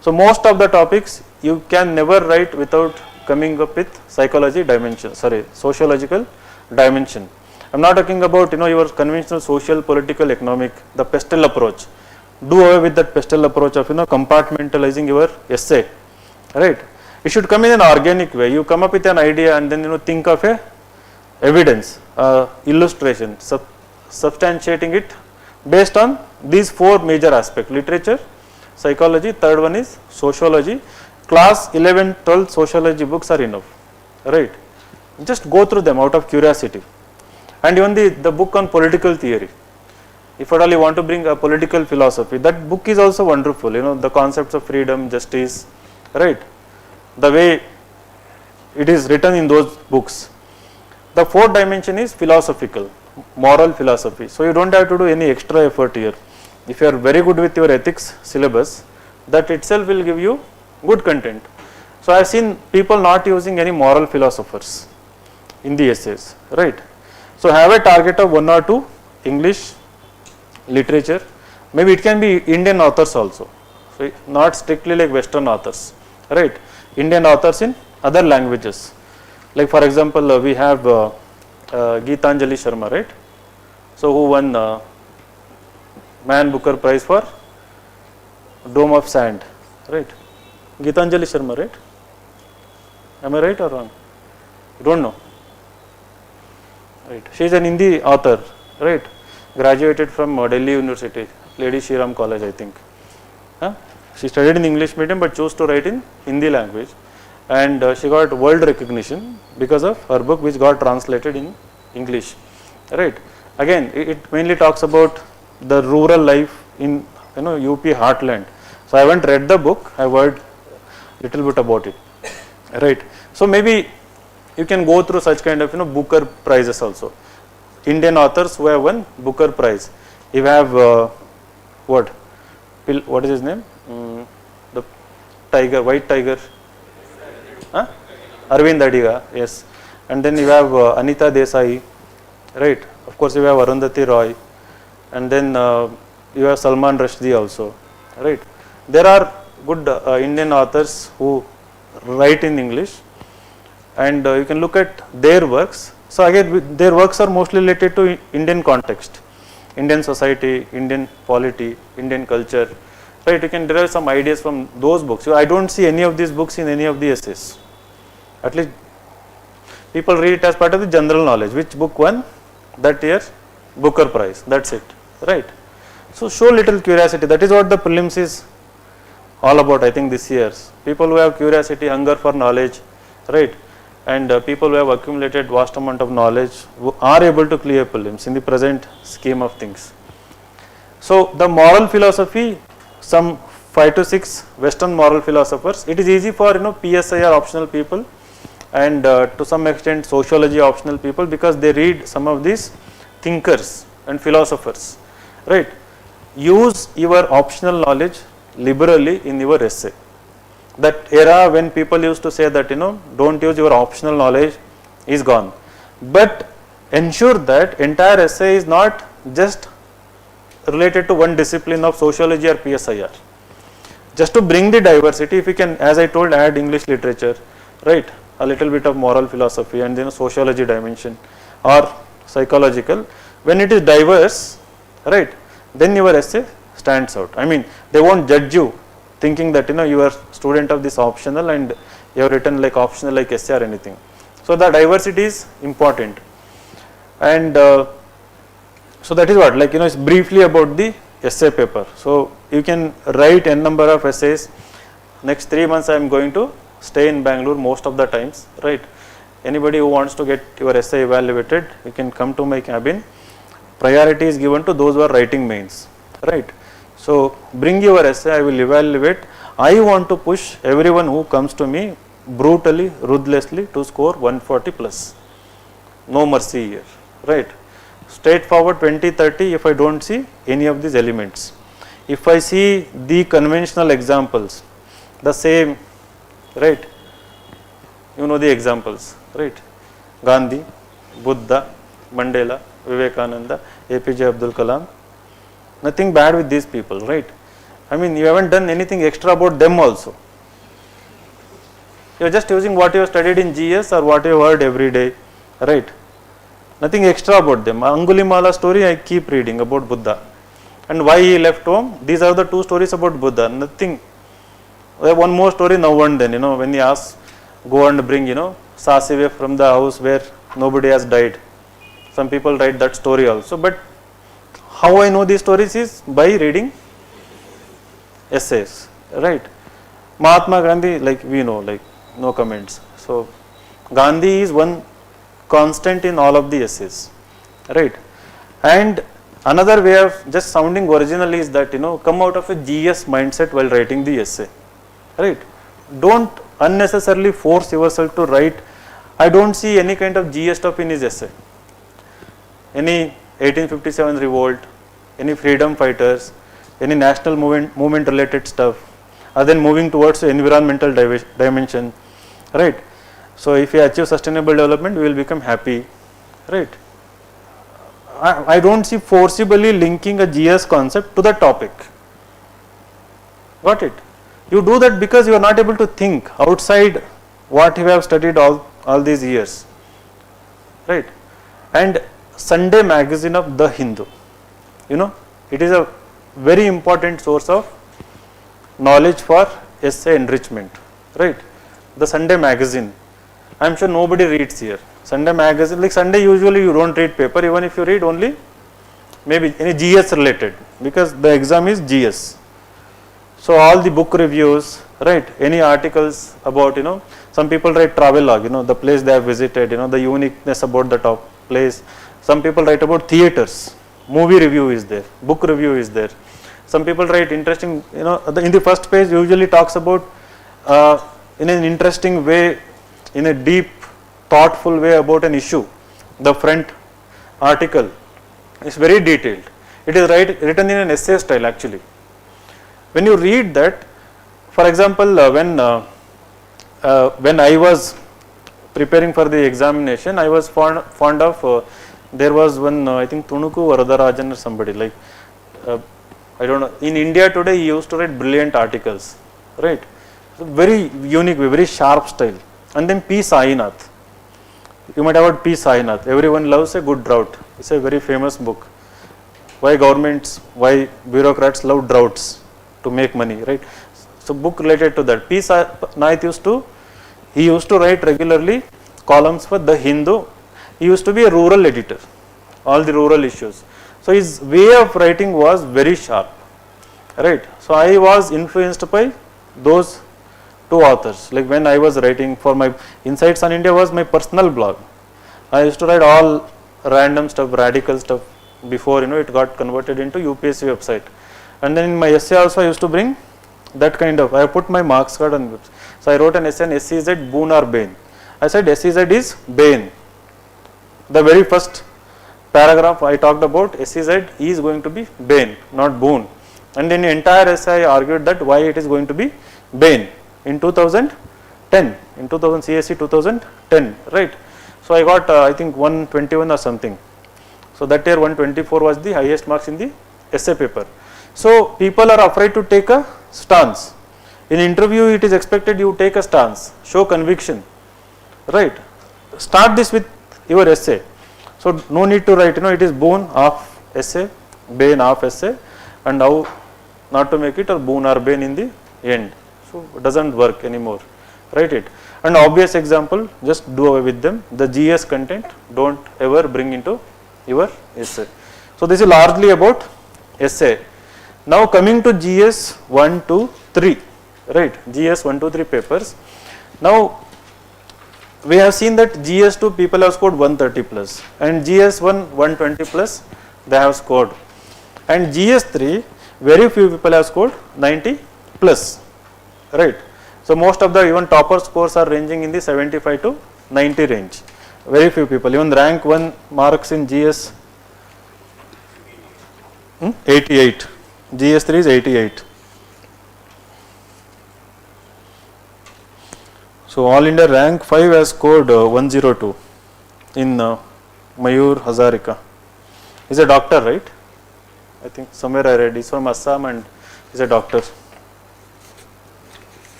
So most of the topics you can never write without coming up with sociological dimension. I am not talking about your conventional social, political, economic, the pestle approach. Do away with that pestle approach of compartmentalizing your essay, right? It should come in an organic way. You come up with an idea and then think of a evidence, illustration, substantiating it based on these 4 major aspects: literature, psychology, third one is sociology. Class 11, 12 sociology books are enough, right? Just go through them out of curiosity. And even the book on political theory, if at all you want to bring a political philosophy, that book is also wonderful. The concepts of freedom, justice, right? The way it is written in those books. The 4th dimension is philosophical, moral philosophy. So you don't have to do any extra effort here. If you are very good with your ethics syllabus, that itself will give you good content. So I have seen people not using any moral philosophers in the essays, right? So have a target of 1 or 2 English literature. Maybe it can be Indian authors also, so not strictly like Western authors, right? Indian authors in other languages. Like for example, we have Geetanjali Sharma, right? So who won Man Booker Prize for Dome of Sand, right? Geetanjali Sharma, right? Am I right or wrong? You don't know, right? She is an Hindi author, right? Graduated from Delhi University, Lady Shri Ram College, I think. She studied in English medium but chose to write in Hindi language, and she got world recognition because of her book, which got translated in English, right? Again, it mainly talks about the rural life in UP heartland. So I haven't read the book, I have heard little bit about it, right. So maybe you can go through such kind of Booker prizes also. Indian authors who have won Booker prize. You have what is his name? The tiger, white tiger. Huh? Arvind Adiga, yes. And then you have Anita Desai, right. Of course you have Arundhati Roy, and then you have Salman Rushdie also, right. There are good Indian authors who write in English, and you can look at their works. So again, their works are mostly related to Indian context, Indian society, Indian polity, Indian culture, right. You can derive some ideas from those books. So I don't see any of these books in any of the essays. At least people read it as part of the general knowledge. Which book won that year Booker prize, that's it, right. So show little curiosity. That is what the prelims is all about, I think, this year's. People who have curiosity, hunger for knowledge, right, and people who have accumulated vast amount of knowledge are able to clear prelims in the present scheme of things. So the moral philosophy, some 5 to 6 Western moral philosophers. It is easy for PSI or optional people, and to some extent sociology optional people, because they read some of these thinkers and philosophers, right. Use your optional knowledge liberally in your essay. That era when people used to say that don't use your optional knowledge is gone, but ensure that entire essay is not just related to one discipline of sociology or PSIR. Just to bring the diversity, if you can, as I told, add English literature, right, a little bit of moral philosophy and sociology dimension or psychological, when it is diverse, right, then your essay stands out. I mean, they won't judge you thinking that you are student of this optional and you have written like optional like essay or anything. So the diversity is important, and so that is what, like it's briefly about the essay paper. So you can write n number of essays. Next 3 months I am going to stay in Bangalore most of the times, right. Anybody who wants to get your essay evaluated, you can come to my cabin. Priority is given to those who are writing mains, right. So bring your essay, I will evaluate. I want to push everyone who comes to me brutally, ruthlessly to score 140 plus. No mercy here, right. Straightforward 20-30 if I don't see any of these elements. If I see the conventional examples, the same, right, the examples, right, Gandhi, Buddha, Mandela, Vivekananda, APJ Abdul Kalam, nothing bad with these people, right. I mean, you haven't done anything extra about them also. You are just using what you have studied in GS or what you have heard every day, right. Nothing extra about them. Angulimala story I keep reading about Buddha and why he left home. These are the 2 stories about Buddha. Nothing. I have one more story now and then, when he asks, go and bring, Sasive from the house where nobody has died. Some people write that story also. But how I know these stories is by reading essays, right. Mahatma Gandhi, like we know, like no comments. So Gandhi is one constant in all of the essays, right. And another way of just sounding original is that come out of a GS mindset while writing the essay, right. Don't unnecessarily force yourself to write. I don't see any kind of GS stuff in his essay, any 1857 revolt, any freedom fighters, any national movement related stuff, other than moving towards the environmental dimension, right. So if we achieve sustainable development, we will become happy, right. I don't see forcibly linking a GS concept to the topic. Got it? You do that because you are not able to think outside what you have studied all these years, right. And Sunday magazine of The Hindu, it is a very important source of knowledge for essay enrichment, right. The Sunday magazine, I am sure nobody reads here. Sunday magazine, like Sunday usually you don't read paper, even if you read only maybe any GS related, because the exam is GS. So all the book reviews, right, any articles about, some people write travel log, the place they have visited, the uniqueness about the top place. Some people write about theaters, movie review is there, book review is there. Some people write interesting, in the first page usually talks about in an interesting way, in a deep, thoughtful way about an issue. The front article is very detailed. It is written in an essay style actually. When you read that, for example, when I was preparing for the examination, I was fond of, there was one, I think Tunuku Varadarajan or somebody, like, I don't know, in India today he used to write brilliant articles, right? So very unique, very sharp style. And then P. Sainath. You might have heard P. Sainath. Everyone loves a good drought. It's a very famous book. Why governments, why bureaucrats love droughts to make money, right? So book related to that. P. Sainath used to write regularly columns for The Hindu. He used to be a rural editor, all the rural issues. So his way of writing was very sharp, right? So I was influenced by those two authors. Like when I was writing for my Insights on India was my personal blog. I used to write all random stuff, radical stuff before it got converted into UPSC website. And then in my essay also I used to bring that kind of, I put my marks card on. So I wrote an essay on SEZ, boon or bane. I said SEZ is bane. The very first paragraph I talked about SEZ is going to be bane, not boon. And in the entire essay I argued that why it is going to be bane in 2010, in 2000 CSE 2010, right? So I got I think 121 or something. So that year 124 was the highest marks in the essay paper. So people are afraid to take a stance. In interview it is expected you take a stance, show conviction, right? Start this with your essay. So no need to write, it is boon half essay, bane half essay, and how not to make it or boon or bane in the end. So it doesn't work anymore. Write it. And obvious example, just do away with them. The GS content don't ever bring into your essay. So this is largely about essay. Now coming to GS 1, 2, 3, right? GS 1, 2, 3 papers. Now we have seen that GS 2 people have scored 130 plus and GS 1 120 plus they have scored, and GS 3 very few people have scored 90 plus, right? So most of the even topper scores are ranging in the 75 to 90 range. Very few people, even rank 1 marks in GS 88, GS 3 is 88. So all India rank 5 has scored 102 in Mayur Hazarika. He's a doctor, right? I think somewhere I read he's from Assam and he's a doctor.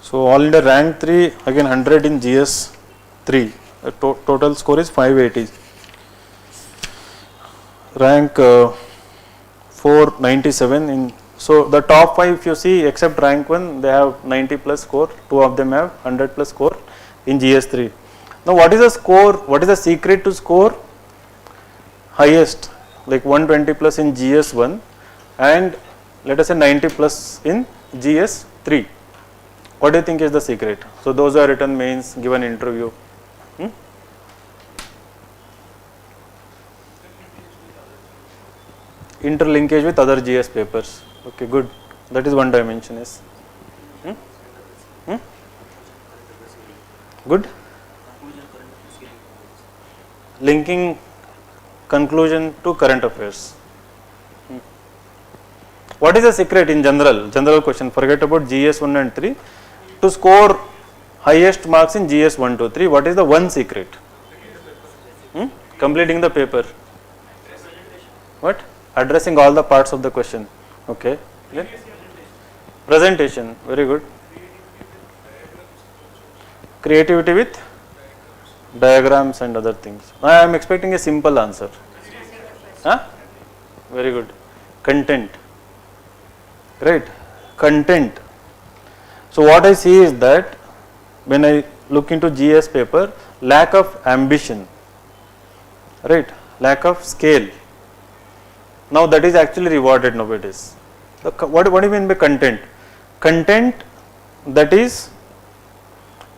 So all India rank 3 again 100 in GS 3. The total score is 580. Rank 497 in. So the top 5 if you see except rank 1 they have 90 plus score, 2 of them have 100 plus score in GS 3. Now what is the score, what is the secret to score highest like 120 plus in GS 1 and let us say 90 plus in GS 3? What do you think is the secret? So those are written mains, given interview. Interlinkage with other GS papers. Okay, good. That is one dimension. Yes. Good. Linking conclusion to current affairs. What is the secret in general question? Forget about GS 1 and 3. To score highest marks in GS 1, 2, 3, what is the one secret? Completing the paper. What? Addressing all the parts of the question. Okay. Yeah. Presentation. Very good. Creativity with diagrams and other things. I am expecting a simple answer. Huh? Very good. Content. Right. Content. So what I see is that when I look into GS paper, lack of ambition. Right. Lack of scale. Now that is actually rewarded nowadays. What do you mean by content? Content that is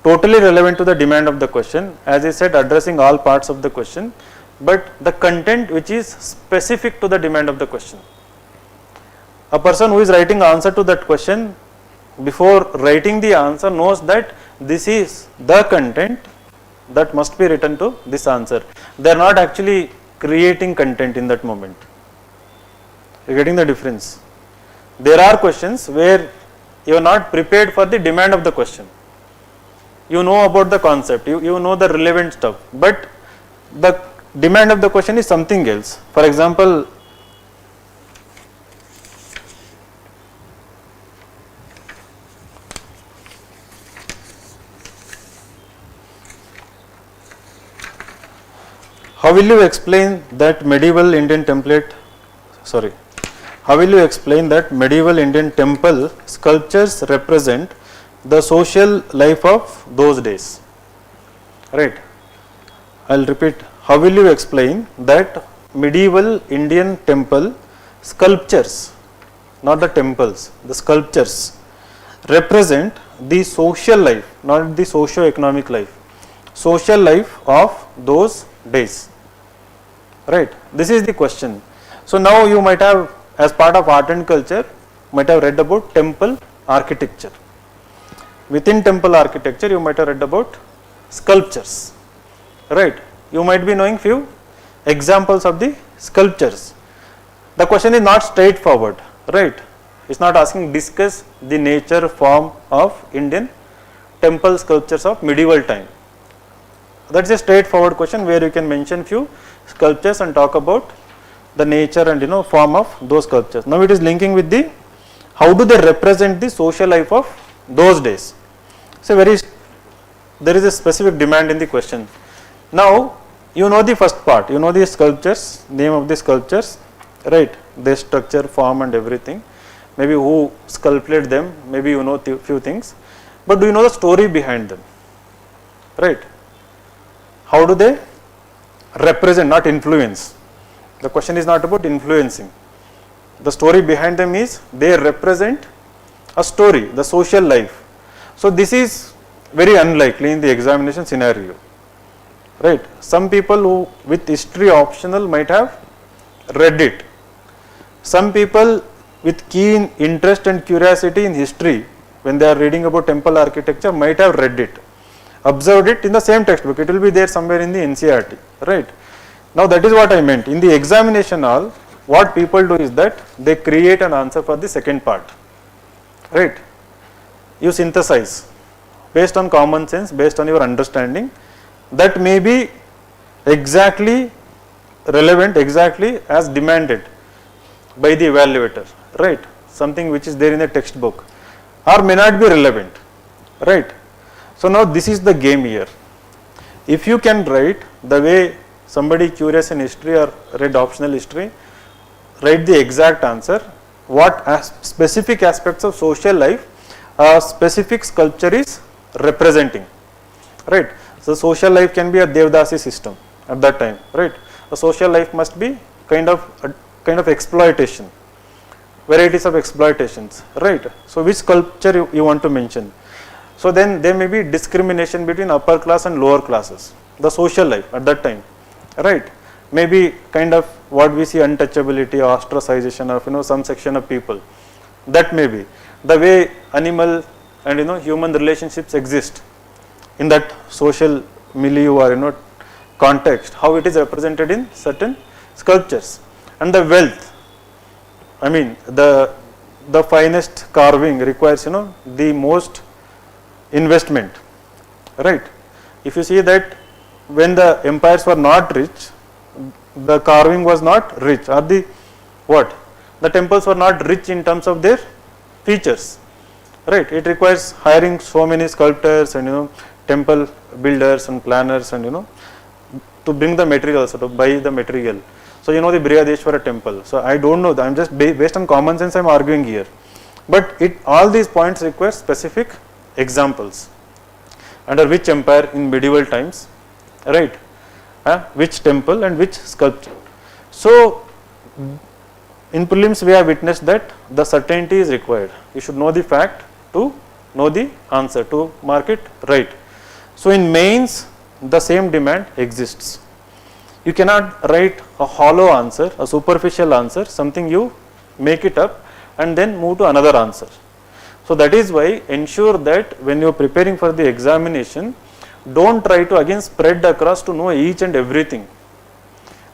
totally relevant to the demand of the question, as I said, addressing all parts of the question, but the content which is specific to the demand of the question. A person who is writing answer to that question, before writing the answer, knows that this is the content that must be written to this answer. They are not actually creating content in that moment. You are getting the difference? There are questions where you are not prepared for the demand of the question. You know about the concept, you know the relevant stuff, but the demand of the question is something else. For example, how will you explain that medieval Indian temple sculptures represent the social life of those days? Right. I will repeat. How will you explain that medieval Indian temple sculptures, not the temples, the sculptures represent the social life, not the socio-economic life, social life of those days? Right. This is the question. So now you might have, as part of art and culture, might have read about temple architecture. Within temple architecture, you might have read about sculptures. Right. You might be knowing few examples of the sculptures. The question is not straightforward. Right. It's not asking discuss the nature, form of Indian temple sculptures of medieval time. That's a straightforward question where you can mention few sculptures and talk about the nature and form of those sculptures. Now it is linking with the how do they represent the social life of those days. So there is a specific demand in the question. Now you know the first part, you know the sculptures, name of the sculptures, right, their structure, form and everything, maybe who sculpted them, maybe you know few things, but do you know the story behind them? Right. How do they represent, not influence? The question is not about influencing. The story behind them is they represent a story, the social life. So this is very unlikely in the examination scenario. Right. Some people who with history optional might have read it. Some people with keen interest and curiosity in history, when they are reading about temple architecture, might have read it, observed it in the same textbook. It will be there somewhere in the NCERT. Right. Now that is what I meant. In the examination hall, what people do is that they create an answer for the second part. Right. You synthesize based on common sense, based on your understanding, that may be exactly relevant, exactly as demanded by the evaluator. Right. Something which is there in the textbook or may not be relevant. Right. So now this is the game here. If you can write the way somebody curious in history or read optional history, write the exact answer, what specific aspects of social life a specific sculpture is representing. Right. So social life can be a Devdasi system at that time. Right. A social life must be kind of exploitation, varieties of exploitations. Right. So which sculpture you want to mention? So then there may be discrimination between upper class and lower classes, the social life at that time. Right. Maybe kind of what we see, untouchability, ostracization of some section of people. That may be the way animal and human relationships exist in that social milieu or context, how it is represented in certain sculptures. And the wealth, I mean the finest carving requires the most investment. Right. If you see that when the empires were not rich, the carving was not rich, or the temples were not rich in terms of their features. Right. It requires hiring so many sculptors and temple builders and planners and to bring the materials, to buy the material. So the Brihadeshwara temple. So I don't know, I am just based on common sense I am arguing here. But all these points require specific examples. Under which empire in medieval times, right? Which temple and which sculpture. So in prelims we have witnessed that the certainty is required. You should know the fact to know the answer, to mark it right. So in mains, the same demand exists. You cannot write a hollow answer, a superficial answer, something you make it up and then move to another answer. So that is why ensure that when you are preparing for the examination, don't try to again spread across to know each and everything.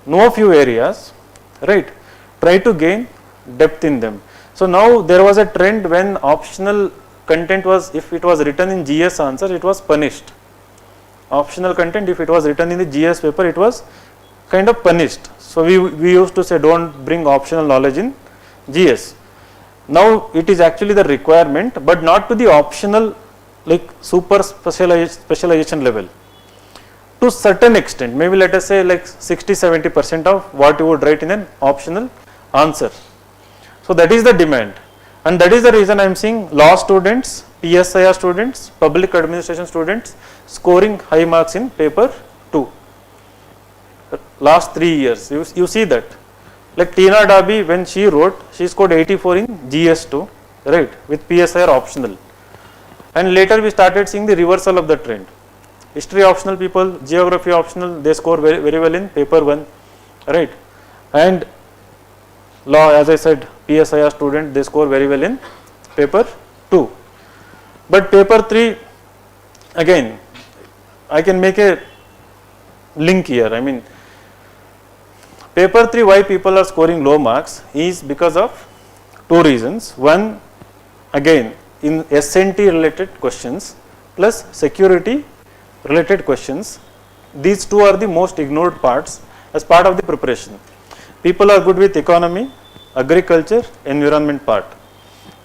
Know a few areas, right? Try to gain depth in them. So now there was a trend when optional content was, if it was written in GS answer, it was punished. Optional content, if it was written in the GS paper, it was kind of punished. So we used to say don't bring optional knowledge in GS. Now it is actually the requirement, but not to the optional like super specialization level. To certain extent, maybe let us say like 60-70% of what you would write in an optional answer. So that is the demand, and that is the reason I am seeing law students, PSIR students, public administration students scoring high marks in paper 2. Last 3 years, you see that. Like Tina Dabi, when she wrote, she scored 84 in GS2, right, with PSIR optional. And later we started seeing the reversal of the trend. History optional people, geography optional, they score very, very well in paper 1, right. And law, as I said, PSIR student, they score very well in paper 2. But paper 3, again, I can make a link here. I mean, paper 3, why people are scoring low marks is because of 2 reasons. One, again, in SNT related questions plus security related questions, these 2 are the most ignored parts as part of the preparation. People are good with economy, agriculture, environment part.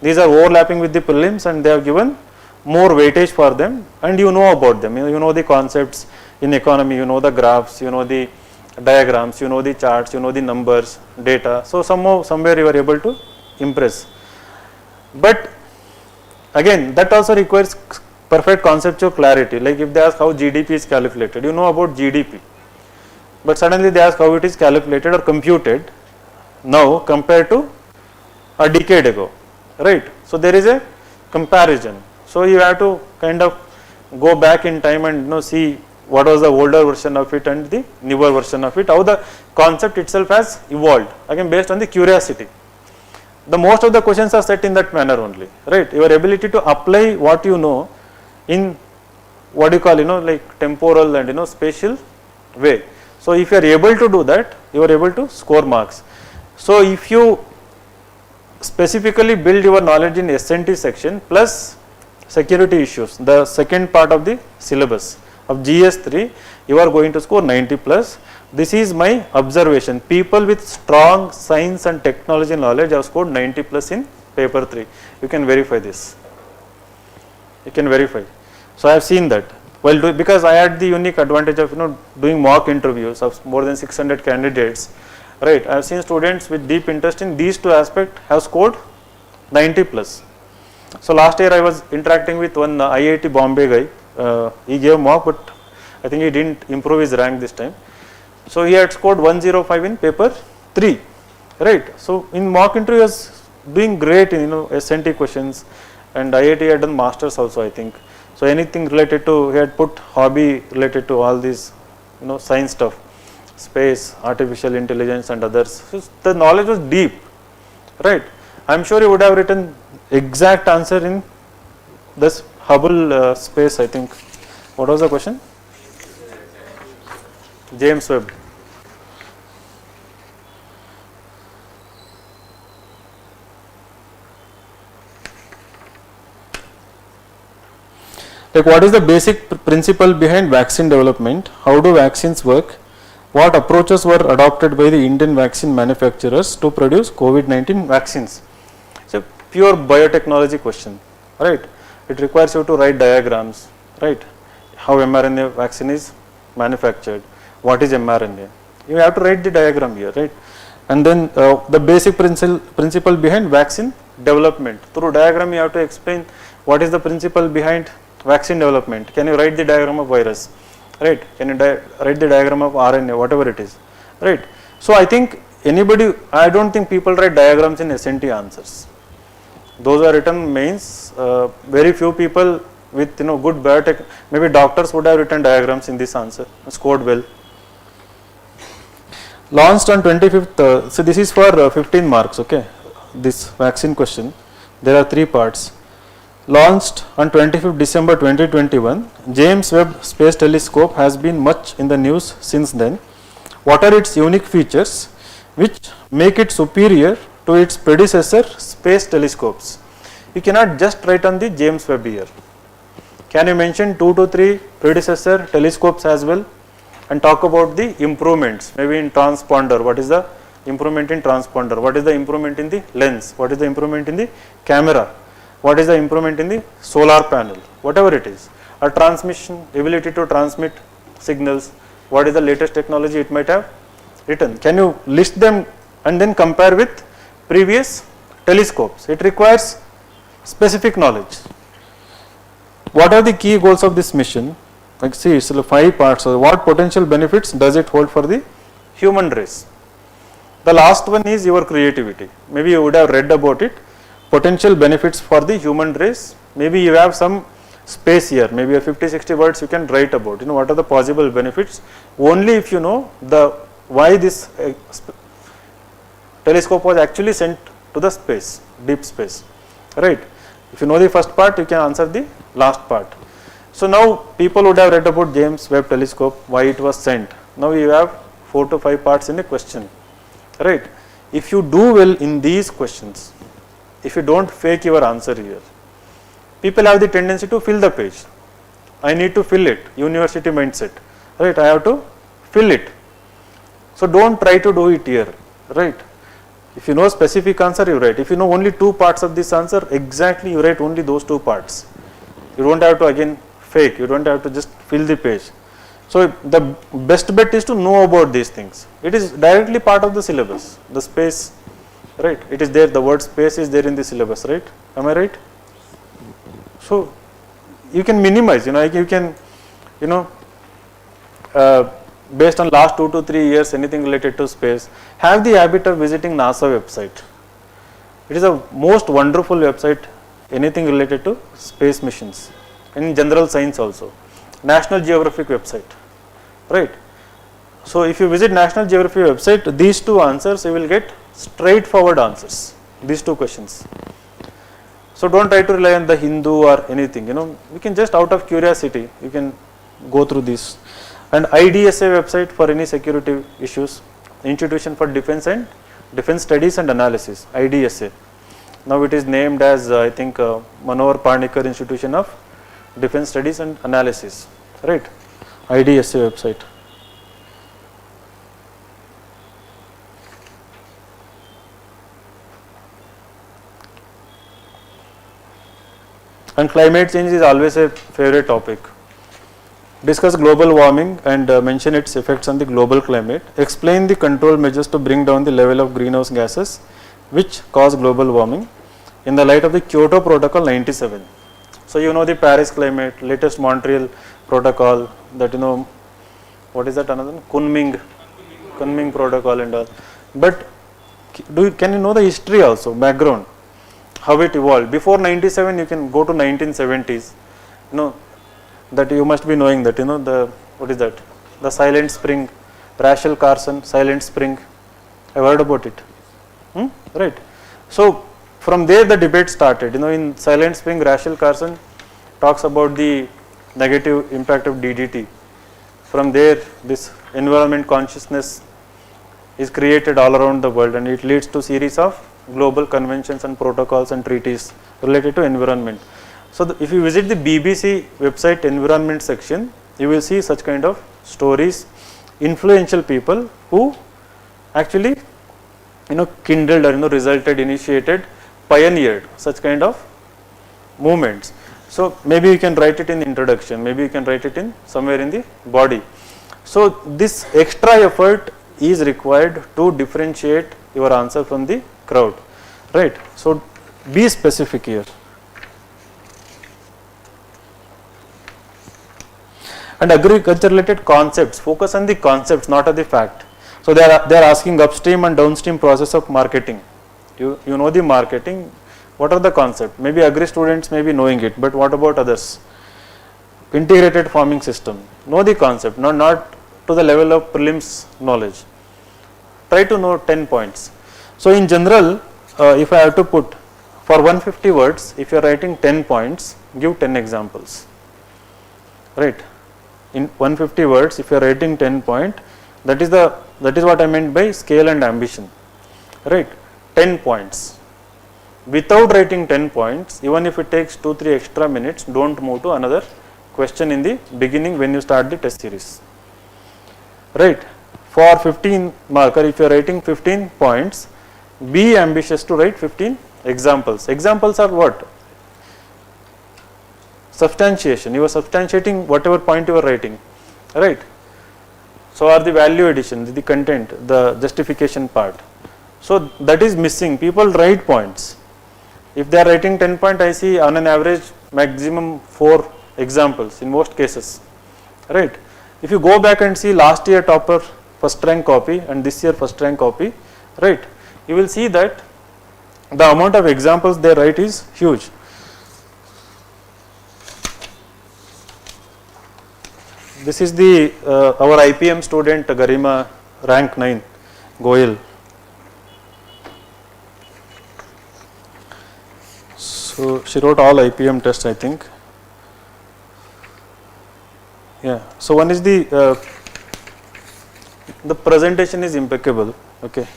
These are overlapping with the prelims and they have given more weightage for them, and you know about them. You know the concepts in economy, you know the graphs, you know the diagrams, you know the charts, you know the numbers, data. So somewhere you are able to impress. But again, that also requires perfect conceptual clarity. Like if they ask how GDP is calculated, you know about GDP. But suddenly they ask how it is calculated or computed now compared to a decade ago, right? So there is a comparison. So you have to kind of go back in time and see what was the older version of it and the newer version of it, how the concept itself has evolved, again based on the curiosity. The most of the questions are set in that manner only, right? Your ability to apply what you know in what you call like temporal and spatial way. So if you are able to do that, you are able to score marks. So if you specifically build your knowledge in SNT section plus security issues, the second part of the syllabus of GS3, you are going to score 90 plus. This is my observation. People with strong science and technology knowledge have scored 90 plus in paper 3. You can verify this. You can verify. So I have seen that. Well, because I had the unique advantage of doing mock interviews of more than 600 candidates, right? I have seen students with deep interest in these 2 aspects have scored 90 plus. So last year I was interacting with one IIT Bombay guy. He gave mock, but I think he didn't improve his rank this time. So he had scored 105 in paper 3, right? So in mock interview he was doing great in SNT questions, and IIT had done masters also, I think. So anything related to, he had put hobby related to all these science stuff, space, artificial intelligence and others. So the knowledge was deep, right? I am sure he would have written exact answer in this Hubble space, I think. What was the question? James Webb. Like what is the basic principle behind vaccine development? How do vaccines work? What approaches were adopted by the Indian vaccine manufacturers to produce COVID-19 vaccines? It's a pure biotechnology question, right? It requires you to write diagrams, right? How mRNA vaccine is manufactured, what is mRNA? You have to write the diagram here, right? And then the basic principle behind vaccine development. Through diagram you have to explain what is the principle behind vaccine development. Can you write the diagram of virus, right? Can you write the diagram of RNA, whatever it is, right? So I think I don't think people write diagrams in SNT answers. Those are written mains. Very few people with good biotech, maybe doctors would have written diagrams in this answer, scored well. Launched on 25th, so this is for 15 marks, okay, this vaccine question. There are 3 parts. Launched on 25th December 2021, James Webb Space Telescope has been much in the news since then. What are its unique features which make it superior to its predecessor space telescopes? You cannot just write on the James Webb here. Can you mention 2 to 3 predecessor telescopes as well and talk about the improvements, maybe in transponder? What is the improvement in transponder? What is the improvement in the lens? What is the improvement in the camera? What is the improvement in the solar panel? Whatever it is, a transmission ability to transmit signals. What is the latest technology it might have written? Can you list them and then compare with previous telescopes? It requires specific knowledge. What are the key goals of this mission? Like see, it's 5 parts. So what potential benefits does it hold for the human race? The last one is your creativity. Maybe you would have read about it. Potential benefits for the human race. Maybe you have some space here, maybe a 50-60 words you can write about, what are the possible benefits, only if you know the why this telescope was actually sent to the space, deep space, right. If you know the first part, you can answer the last part. So now people would have read about James Webb Telescope, why it was sent. Now you have 4 to 5 parts in a question, right. If you do well in these questions, if you don't fake your answer here, people have the tendency to fill the page. I need to fill it, university mindset, right. I have to fill it. So don't try to do it here, right. If you know specific answer, you write. If you know only 2 parts of this answer, exactly you write only those 2 parts. You don't have to again fake, you don't have to just fill the page. So the best bet is to know about these things. It is directly part of the syllabus, the space, right. It is there, the word space is there in the syllabus, right. Am I right? So you can minimize, you can, based on last 2 to 3 years, anything related to space, have the habit of visiting NASA website. It is a most wonderful website, anything related to space missions, in general science also. National Geographic website, right. So if you visit National Geographic website, these 2 answers, you will get straightforward answers, these 2 questions. So don't try to rely on the Hindu or anything, you can just out of curiosity, you can go through this. And IDSA website for any security issues, Institution for Defense and Defense Studies and Analysis, IDSA. Now it is named as I think Manohar Parnikar Institution of Defense Studies and Analysis, right, IDSA website. And climate change is always a favorite topic. Discuss global warming and mention its effects on the global climate. Explain the control measures to bring down the level of greenhouse gases which cause global warming in the light of the Kyoto Protocol 97. So you know the Paris climate, latest Montreal Protocol, that what is that another one? Kunming Protocol and all. But can you know the history also, background, how it evolved? Before 97, you can go to 1970s. That you must be knowing that, what is that? The Silent Spring, Rachel Carson, Silent Spring. I've heard about it. Right. So from there the debate started. In Silent Spring, Rachel Carson talks about the negative impact of DDT. From there, this environment consciousness is created all around the world, and it leads to series of global conventions and protocols and treaties related to environment. So if you visit the BBC website environment section, you will see such kind of stories, influential people who actually kindled or resulted, initiated, pioneered such kind of movements. So maybe you can write it in the introduction, maybe you can write it in somewhere in the body. So this extra effort is required to differentiate your answer from the crowd, right. So be specific here. And agriculture related concepts, focus on the concepts, not on the fact. So they are asking upstream and downstream process of marketing. You know the marketing, what are the concepts? Maybe agri students may be knowing it, but what about others? integrated farming system. Know the concept, not to the level of prelims knowledge. Try to know 10 points. So in general, if I have to put for 150 words, if you are writing 10 points, give 10 examples. Right? In 150 words, if you are writing 10 point, that is what I meant by scale and ambition. Right? 10 points. Without writing 10 points, even if it takes 2-3 extra minutes, don't move to another question in the beginning when you start the test series. Right? For 15 marker, if you are writing 15 points, be ambitious to write 15 examples. Examples are what? Substantiation. You are substantiating whatever point you are writing. Right? So are the value addition, the content, the justification part. So that is missing. People write points. If they are writing 10 point, I see on an average maximum 4 examples in most cases. Right? If you go back and see last year topper first rank copy and this year first rank copy, right, you will see that the amount of examples they write is huge. This is the our IPM student Garima, rank 9, Goyal. So she wrote all IPM tests, I think. Yeah. So one is the presentation is impeccable. Okay.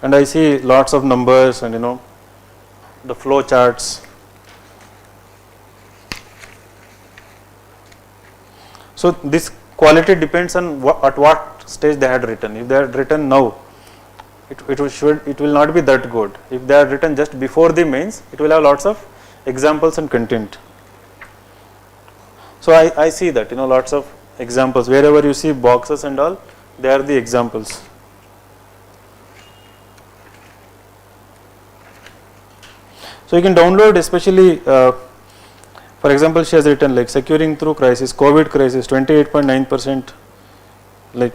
And I see lots of numbers and the flow charts. So this quality depends on at what stage they had written. If they had written now, it will not be that good. If they are written just before the mains, it will have lots of examples and content. So I see that lots of examples wherever you see boxes and all, they are the examples. So you can download, especially for example, she has written like securing through crisis, COVID crisis, 28.9%, like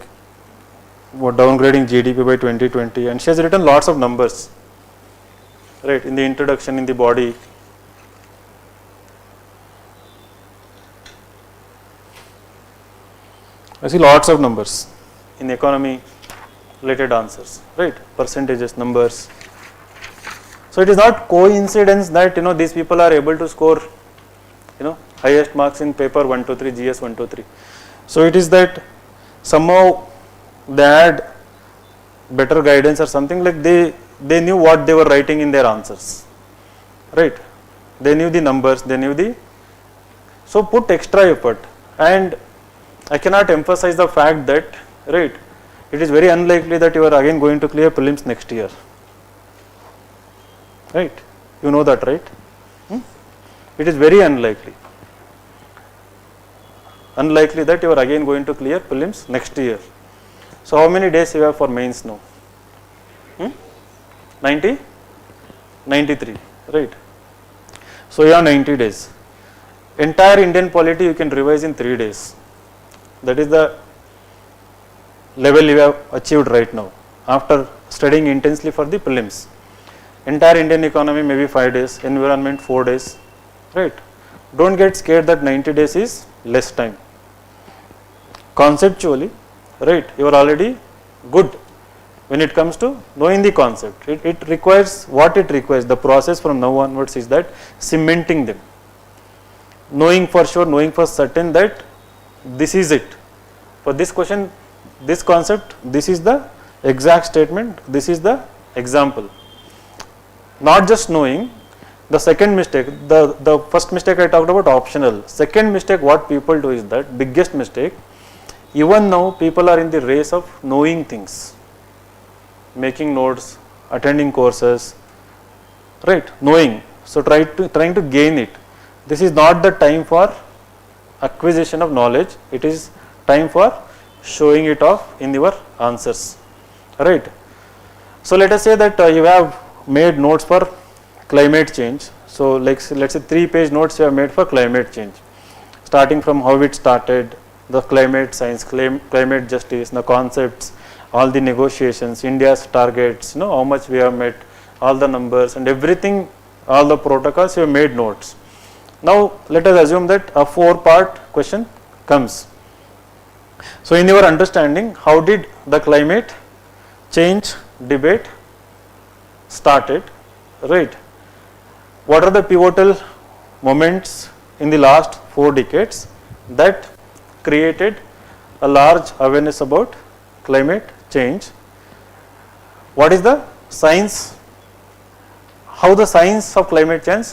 downgrading GDP by 2020, and she has written lots of numbers, right, in the introduction, in the body. I see lots of numbers in economy related answers, right, percentages, numbers. So it is not coincidence that these people are able to score highest marks in paper 1, 2, 3, GS 1, 2, 3. So it is that somehow they had better guidance or something, like they knew what they were writing in their answers, right? They knew the numbers, they knew so put extra effort. And I cannot emphasize the fact that, right, it is very unlikely that you are again going to clear prelims next year, right? You know that, right? It is very unlikely that you are again going to clear prelims next year. So how many days you have for mains now? 90? 93, right? So you have 90 days. Entire Indian polity you can revise in 3 days. That is the level you have achieved right now after studying intensely for the prelims. Entire Indian economy maybe 5 days, environment 4 days, right? Don't get scared that 90 days is less time. Conceptually, right, you are already good when it comes to knowing the concept. It requires what it requires. The process from now onwards is that cementing them, knowing for sure, knowing for certain that this is it. For this question, this concept, this is the exact statement, this is the example. Not just knowing. The second mistake, the first mistake I talked about optional. Second mistake what people do is that, biggest mistake, even now people are in the race of knowing things, making notes, attending courses, right, knowing. So trying to gain it. This is not the time for acquisition of knowledge, it is time for showing it off in your answers, right. So let us say that you have made notes for climate change. So let's say 3-page notes you have made for climate change, starting from how it started, the climate science, climate justice, the concepts, all the negotiations, India's targets, how much we have met, all the numbers and everything, all the protocols, you have made notes. Now let us assume that a 4-part question comes. So in your understanding, how did the climate change debate started, right? What are the pivotal moments in the last 4 decades that created a large awareness about climate change? What is the science, how the science of climate change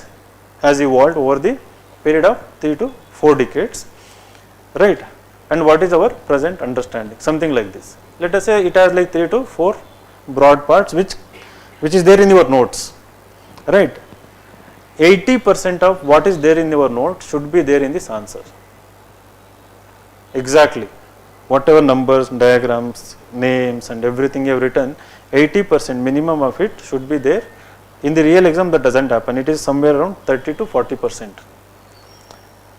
has evolved over the period of 3 to 4 decades, right? And what is our present understanding, something like this. Let us say it has like 3 to 4 broad parts which is there in your notes, right? 80% of what is there in your note should be there in this answer. Exactly. Whatever numbers, diagrams, names and everything you have written, 80% minimum of it should be there. In the real exam that doesn't happen, it is somewhere around 30 to 40%.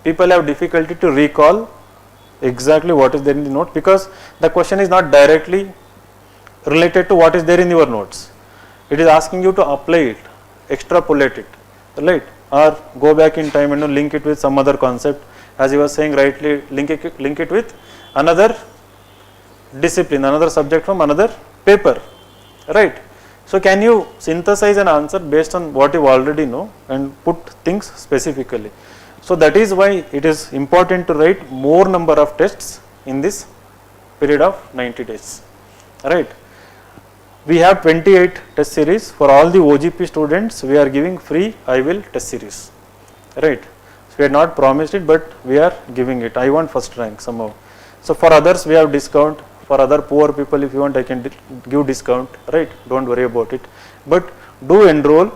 People have difficulty to recall exactly what is there in the note because the question is not directly related to what is there in your notes. It is asking you to apply it, extrapolate it, right? Or go back in time and link it with some other concept, as you were saying rightly, link it with another discipline, another subject from another paper, right? So can you synthesize an answer based on what you already know and put things specifically? So that is why it is important to write more number of tests in this period of 90 days, right? We have 28 test series for all the OGP students. We are giving free I will test series, right? So we are not promised it, but we are giving it. I want first rank somehow. So for others we have discount. For other poor people, if you want, I can give discount, right? Don't worry about it. But do enroll.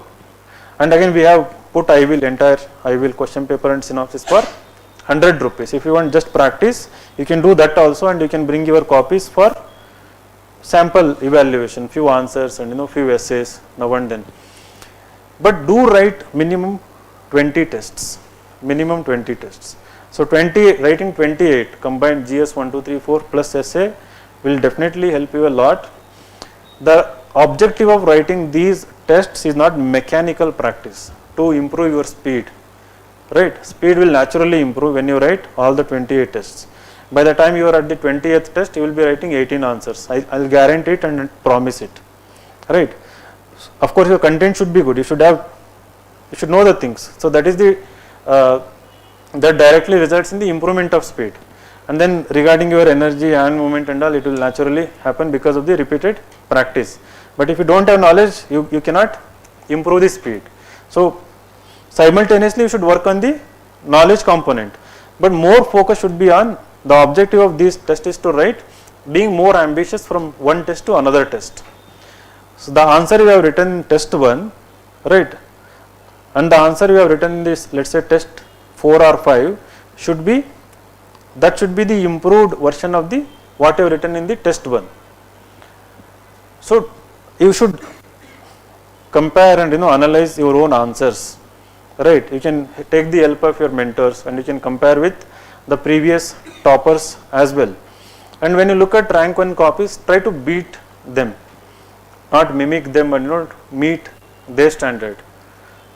And again, we have put entire I will question paper and synopsis for 100 rupees. If you want just practice, you can do that also, and you can bring your copies for sample evaluation, few answers and few essays now and then. But do write minimum 20 tests, minimum 20 tests. So writing 28 combined GS 1, 2, 3, 4 plus essay will definitely help you a lot. The objective of writing these tests is not mechanical practice, to improve your speed, right? Speed will naturally improve when you write all the 28 tests. By the time you are at the 20th test, you will be writing 18 answers. I will guarantee it and promise it, right? Of course, your content should be good. You should know the things. So that is that directly results in the improvement of speed. And then regarding your energy and movement and all, it will naturally happen because of the repeated practice. But if you don't have knowledge, you cannot improve the speed. So simultaneously you should work on the knowledge component, but more focus should be on the objective of these tests is to write being more ambitious from one test to another test. So the answer you have written in test 1, right, and the answer you have written in this, let's say test 4 or 5 should be the improved version of the what you have written in the test 1. So you should compare and analyze your own answers, right? You can take the help of your mentors and you can compare with the previous toppers as well. And when you look at rank 1 copies, try to beat them, not mimic them, and meet their standard.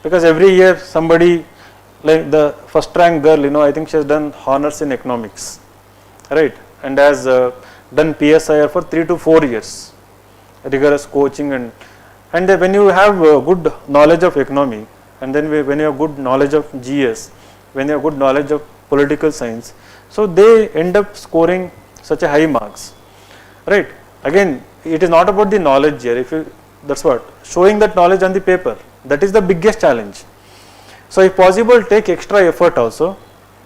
Because every year somebody, like the first rank girl, I think she has done honors in economics, right, and has done PSIR for 3 to 4 years, rigorous coaching, and when you have good knowledge of economy, and then when you have good knowledge of GS, when you have good knowledge of political science, so they end up scoring such a high marks, right? Again, it is not about the knowledge here. That's what, showing that knowledge on the paper, that is the biggest challenge. So if possible, take extra effort also,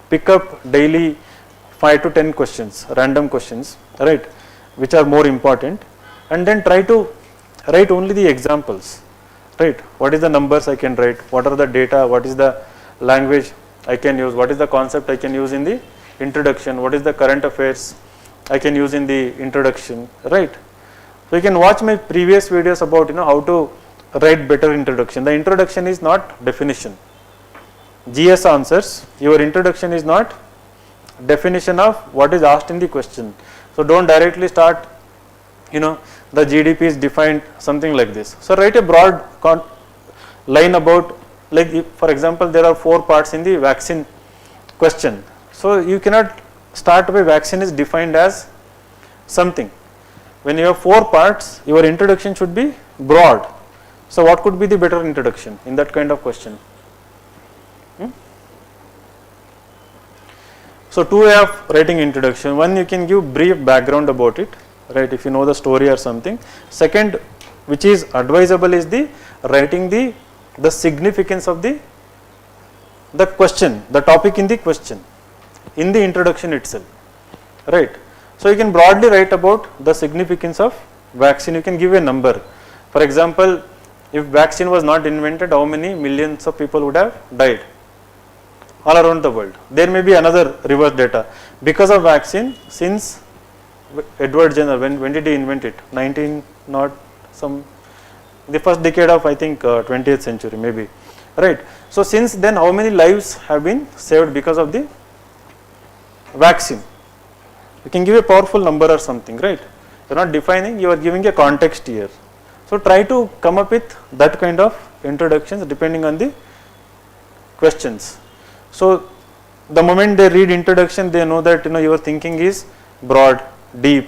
pick up daily 5 to 10 questions, random questions, right, which are more important, and then try to write only the examples, right? What is the numbers I can write, what are the data, what is the language I can use, what is the concept I can use in the introduction, what is the current affairs I can use in the introduction, right? So you can watch my previous videos about how to write better introduction. The introduction is not definition. GS answers, your introduction is not definition of what is asked in the question. So don't directly start, the GDP is defined, something like this. So write a broad line about like if, for example, there are 4 parts in the vaccine question. So you cannot start by vaccine is defined as something. When you have 4 parts, your introduction should be broad. So what could be the better introduction in that kind of question? So 2 way of writing introduction. One, you can give brief background about it, right, if you know the story or something. Second, which is advisable, is the writing the significance of the question, the topic in the question, in the introduction itself, right. So you can broadly write about the significance of vaccine. You can give a number. For example, if vaccine was not invented, how many millions of people would have died all around the world? There may be another reverse data. Because of vaccine, since Edward Jenner, when did he invent it? 19 not some, the first decade of I think 20th century maybe, right. So since then, how many lives have been saved because of the vaccine? You can give a powerful number or something, right. You are not defining, you are giving a context here. So try to come up with that kind of introductions depending on the questions. So the moment they read introduction, they know that your thinking is broad, deep,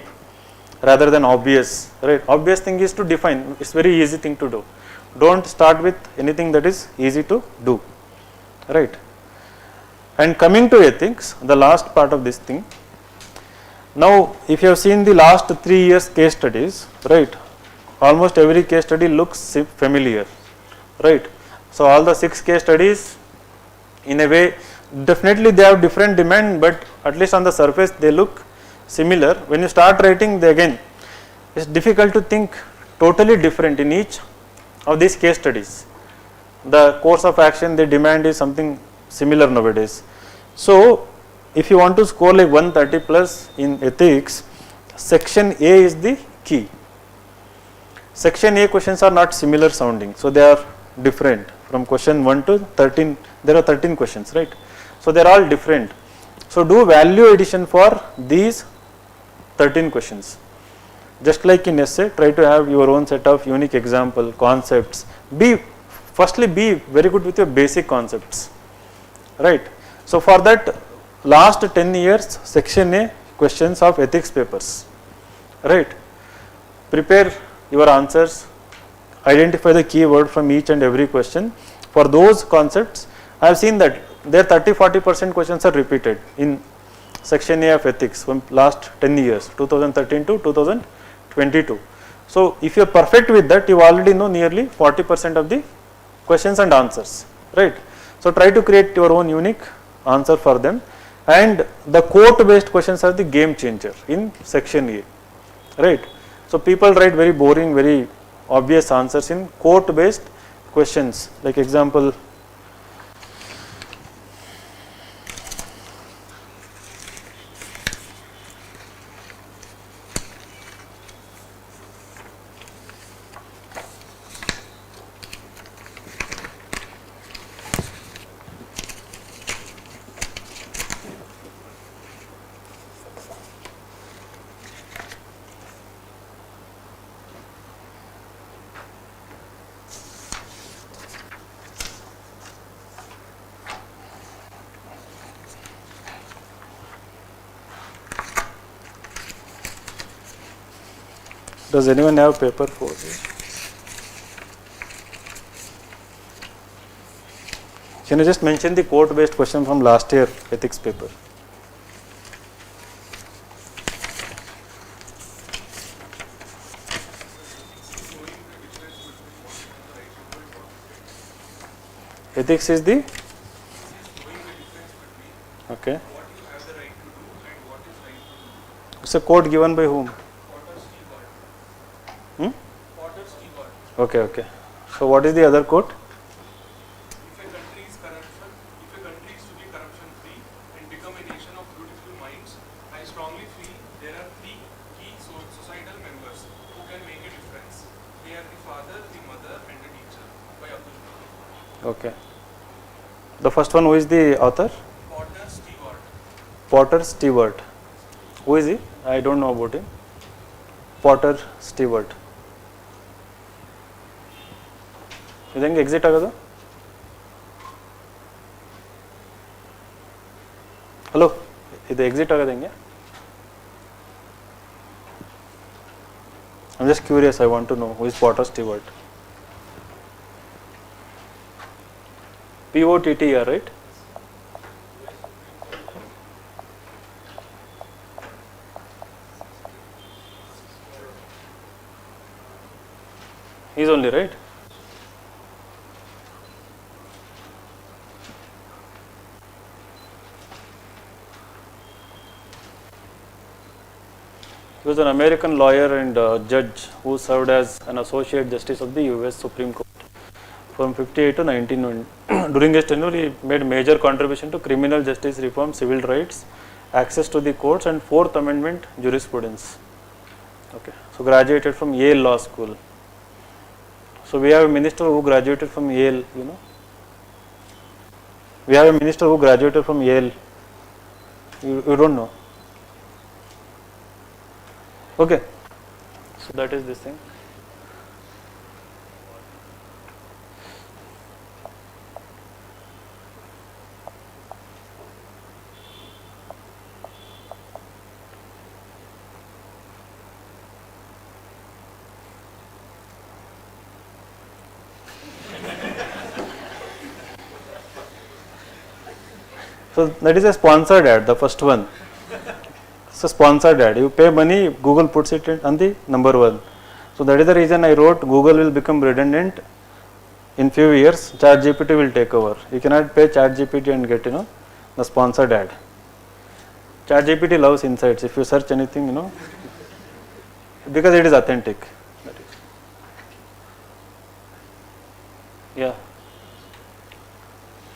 rather than obvious, right. Obvious thing is to define. It's very easy thing to do. Don't start with anything that is easy to do, right. And coming to ethics, the last part of this thing. Now, if you have seen the last 3 years case studies, right, almost every case study looks familiar, right. So all the 6 case studies, in a way, definitely they have different demand, but at least on the surface they look similar. When you start writing, again, it's difficult to think totally different in each of these case studies. The course of action they demand is something similar nowadays. So if you want to score like 130 plus in ethics, section A is the key. Section A questions are not similar sounding, so they are different from question 1 to 13. There are 13 questions, right. So they are all different. So do value addition for these 13 questions. Just like in essay, try to have your own set of unique example, concepts. Firstly be very good with your basic concepts, right. So for that, last 10 years section A questions of ethics papers, right. Prepare your answers, identify the key word from each and every question. For those concepts, I have seen that there 30-40% questions are repeated in section A of ethics from last 10 years, 2013 to 2022. So if you are perfect with that, you already know nearly 40% of the questions and answers, right. So try to create your own unique answer for them. And the quote based questions are the game changer in section A, right. So people write very boring, very obvious answers in quote based questions. Like example, does anyone have paper for this? Can you just mention the quote based question from last year ethics paper? Ethics is the okay. It's a quote given by whom? Okay. So what is the other quote? If a country is to be corruption free and become a nation of beautiful minds, I strongly feel there are 3 key societal members who can make a difference. They are the father, the mother and the teacher, by Abdul Kalam. Okay. The first one, who is the author? Potter Stewart. Potter Stewart. Who is he? I don't know about him. Potter Stewart. ಇದೆಂಗೆ exit ಆಗೋದು? Hello ಇದು exit ಆಗೋದು ಹೆಂಗೆ? I'm just curious, I want to know who is Potter Stewart. POTTR, right? He's only, right? He was an American lawyer and judge who served as an associate justice of the US Supreme Court from 58 to 19. During his tenure, he made major contribution to criminal justice reform, civil rights, access to the courts, and Fourth Amendment jurisprudence. Okay, so graduated from Yale Law School. So we have a minister who graduated from Yale. You know, we have a minister who graduated from Yale. You don't know. Okay, so that is this thing. So that is a sponsored ad, the first one. So sponsored ad, you pay money, Google puts it on the number 1. So that is the reason I wrote Google will become redundant in few years. ChatGPT will take over. You cannot pay ChatGPT and get the sponsored ad. ChatGPT loves insights. If you search anything, because it is authentic. That is. Yeah.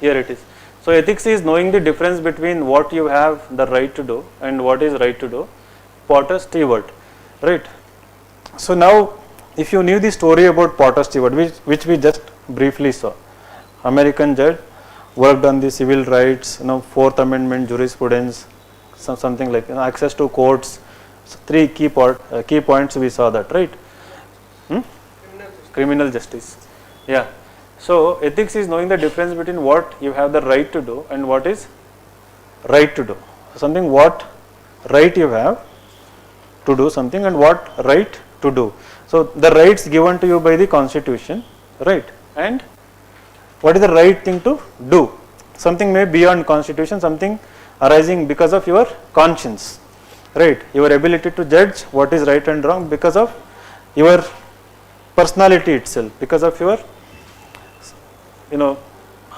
Here it is. So ethics is knowing the difference between what you have the right to do and what is right to do. Potter Stewart, right? So now, if you knew the story about Potter Stewart, which we just briefly saw, American judge, worked on the civil rights, Fourth Amendment jurisprudence, something like access to courts. So 3 key points we saw that, right? Criminal justice. Yeah. So ethics is knowing the difference between what you have the right to do and what is right to do. Something what right you have to do something and what right to do. So the rights given to you by the constitution, right? And what is the right thing to do? Something may be beyond constitution, something arising because of your conscience, right? Your ability to judge what is right and wrong because of your personality itself, because of your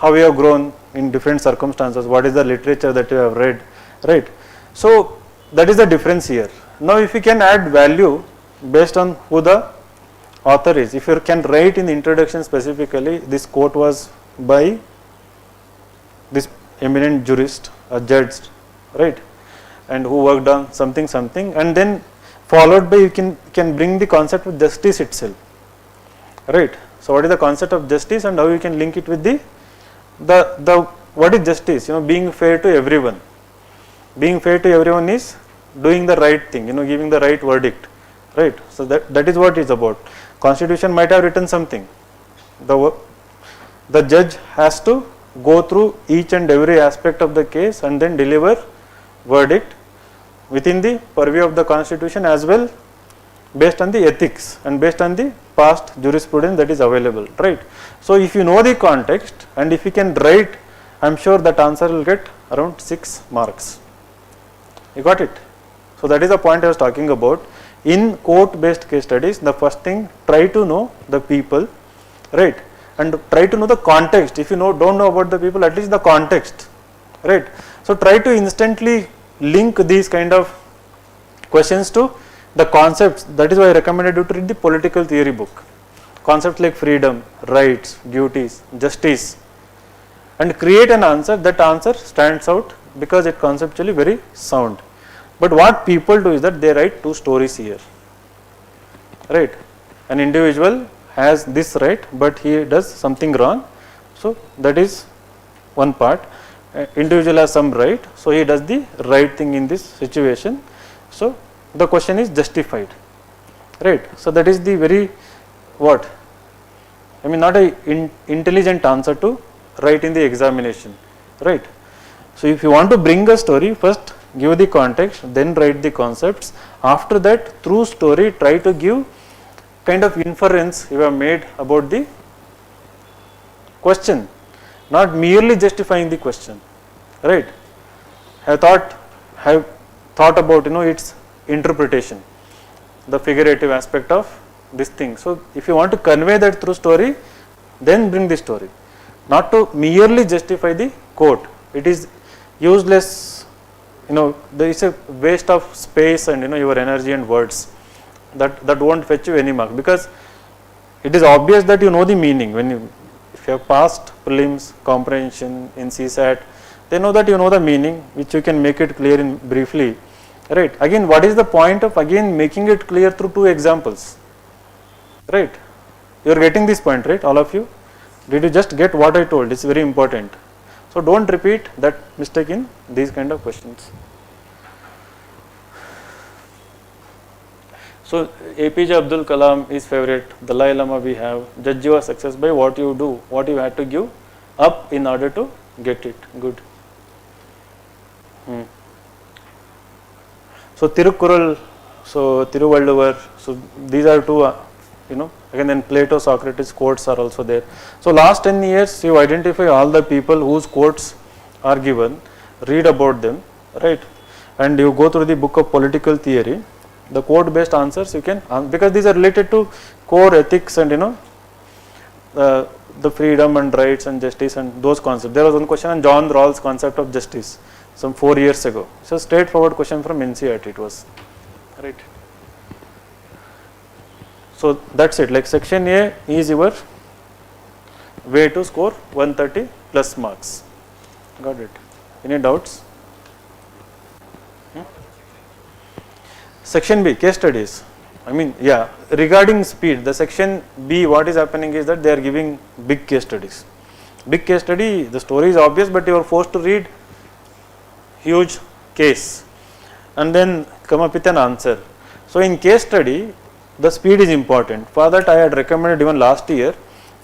how you have grown in different circumstances, what is the literature that you have read, right? So that is the difference here. Now if you can add value based on who the author is, if you can write in the introduction specifically, this quote was by this eminent jurist, a judge, right, and who worked on something, and then followed by you can bring the concept of justice itself, right? So what is the concept of justice and how you can link it with the what is justice? Being fair to everyone. Being fair to everyone is doing the right thing, giving the right verdict, right? So that is what it's about. Constitution might have written something. The judge has to go through each and every aspect of the case and then deliver verdict within the purview of the constitution as well, based on the ethics and based on the past jurisprudence that is available, right? So if you know the context and if you can write, I am sure that answer will get around 6 marks. You got it? So that is the point I was talking about. In court based case studies, the first thing, try to know the people, right? And try to know the context. If you don't know about the people, at least the context, right? So try to instantly link these kind of questions to the concepts. That is why I recommended you to read the political theory book. Concepts like freedom, rights, duties, justice, and create an answer. That answer stands out because it conceptually very sound. But what people do is that they write 2 stories here, right? An individual has this right, but he does something wrong. So that is one part. Individual has some right, so he does the right thing in this situation. So the question is justified, right? So that is the very not a intelligent answer to write in the examination, right? So if you want to bring a story, first give the context, then write the concepts. After that, through story, try to give kind of inference you have made about the question, not merely justifying the question, right? Have thought about its interpretation, the figurative aspect of this thing. So if you want to convey that through story, then bring the story, not to merely justify the quote. It is useless, there is a waste of space and your energy and words that won't fetch you any mark, because it is obvious that you know the meaning. If you have passed prelims comprehension in CSAT, they know that you know the meaning, which you can make it clear in briefly, right? Again, what is the point of again making it clear through two examples, right? You are getting this point, right, all of you? Did you just get what I told? It's very important. So don't repeat that mistake in these kind of questions. So APJ Abdul Kalam is favorite, Dalai Lama we have, judge your success by what you do, what you had to give up in order to get it. Good. So Tirukkural, so Tiruvalluvar, so these are two, again then Plato, Socrates quotes are also there. So last 10 years you identify all the people whose quotes are given, read about them, right? And you go through the book of political theory, the quote based answers you can, because these are related to core ethics and the freedom and rights and justice and those concepts. There was one question on John Rawls' concept of justice some 4 years ago. So straightforward question from NCERT it was, right? So that's it, like section A is your way to score 130 plus marks. Got it? Any doubts? Section B, case studies. Regarding speed, the section B, what is happening is that they are giving big case studies. Big case study, the story is obvious, but you are forced to read huge case and then come up with an answer. So in case study, the speed is important. For that I had recommended even last year.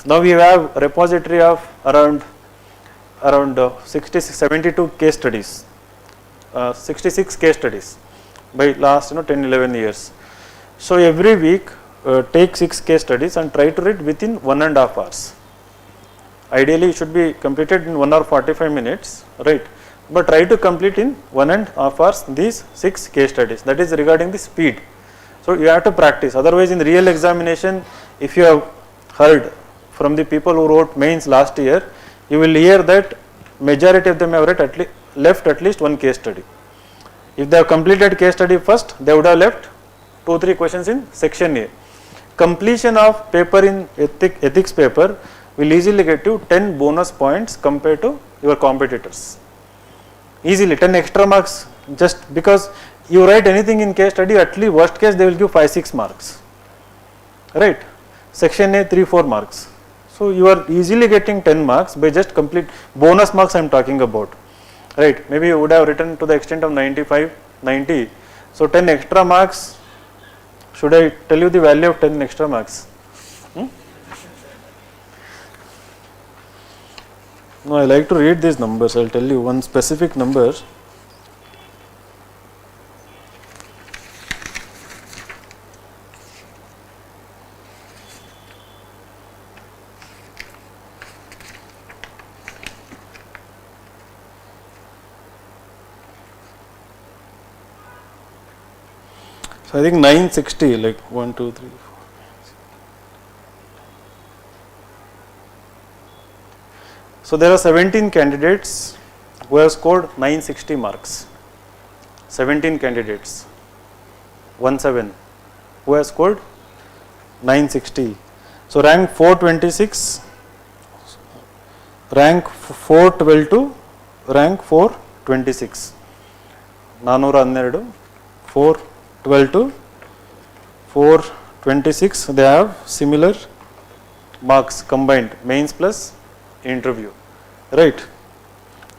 Now we have a repository of around 72 case studies, 66 case studies by last 10-11 years. So every week take 6 case studies and try to read within 1.5 hours. Ideally it should be completed in 1 hour 45 minutes, right? But try to complete in 1.5 hours these 6 case studies. That is regarding the speed. So you have to practice. Otherwise in real examination, if you have heard from the people who wrote mains last year, you will hear that majority of them have left at least one case study. If they have completed case study first, they would have left 2-3 questions in section A. Completion of paper in ethics paper will easily get you 10 bonus points compared to your competitors. Easily 10 extra marks, just because you write anything in case study, at least worst case they will give 5-6 marks, right? Section A 3-4 marks. So you are easily getting 10 marks by just complete bonus marks I am talking about, right? Maybe you would have written to the extent of 95, 90. So 10 extra marks, should I tell you the value of 10 extra marks? No, I like to read these numbers. I will tell you one specific number. So I think 960, like 1, 2, 3, 4. So there are 17 candidates who have scored 960 marks. 17 candidates, 17, who have scored 960. So rank 426, rank 412 to rank 426. 412, 412 to 426, they have similar marks combined, mains plus interview, right?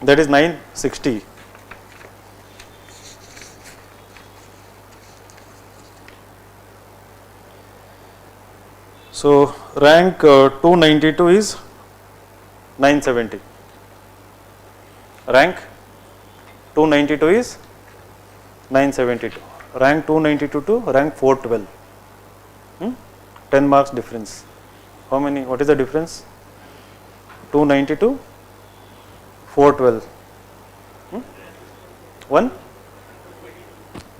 That is 960. So rank 292 is 970. Rank 292 is 972. Rank 292 to rank 412. 10 marks difference. How many? What is the difference? 292, 412.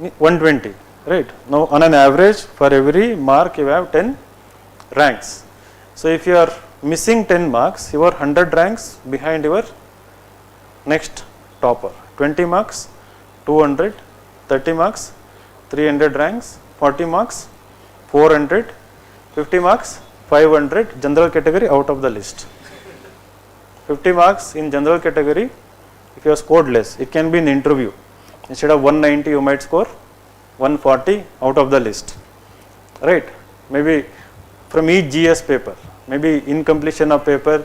120. Right. Now on an average for every mark you have 10 ranks. So if you are missing 10 marks, you are 100 ranks behind your next topper. 20 marks, 200, 30 marks, 300 ranks, 40 marks, 400, 50 marks, 500 general category out of the list. 50 marks in general category, if you have scored less, it can be in interview. Instead of 190 you might score 140 out of the list, right? Maybe from each GS paper, maybe incompletion of paper,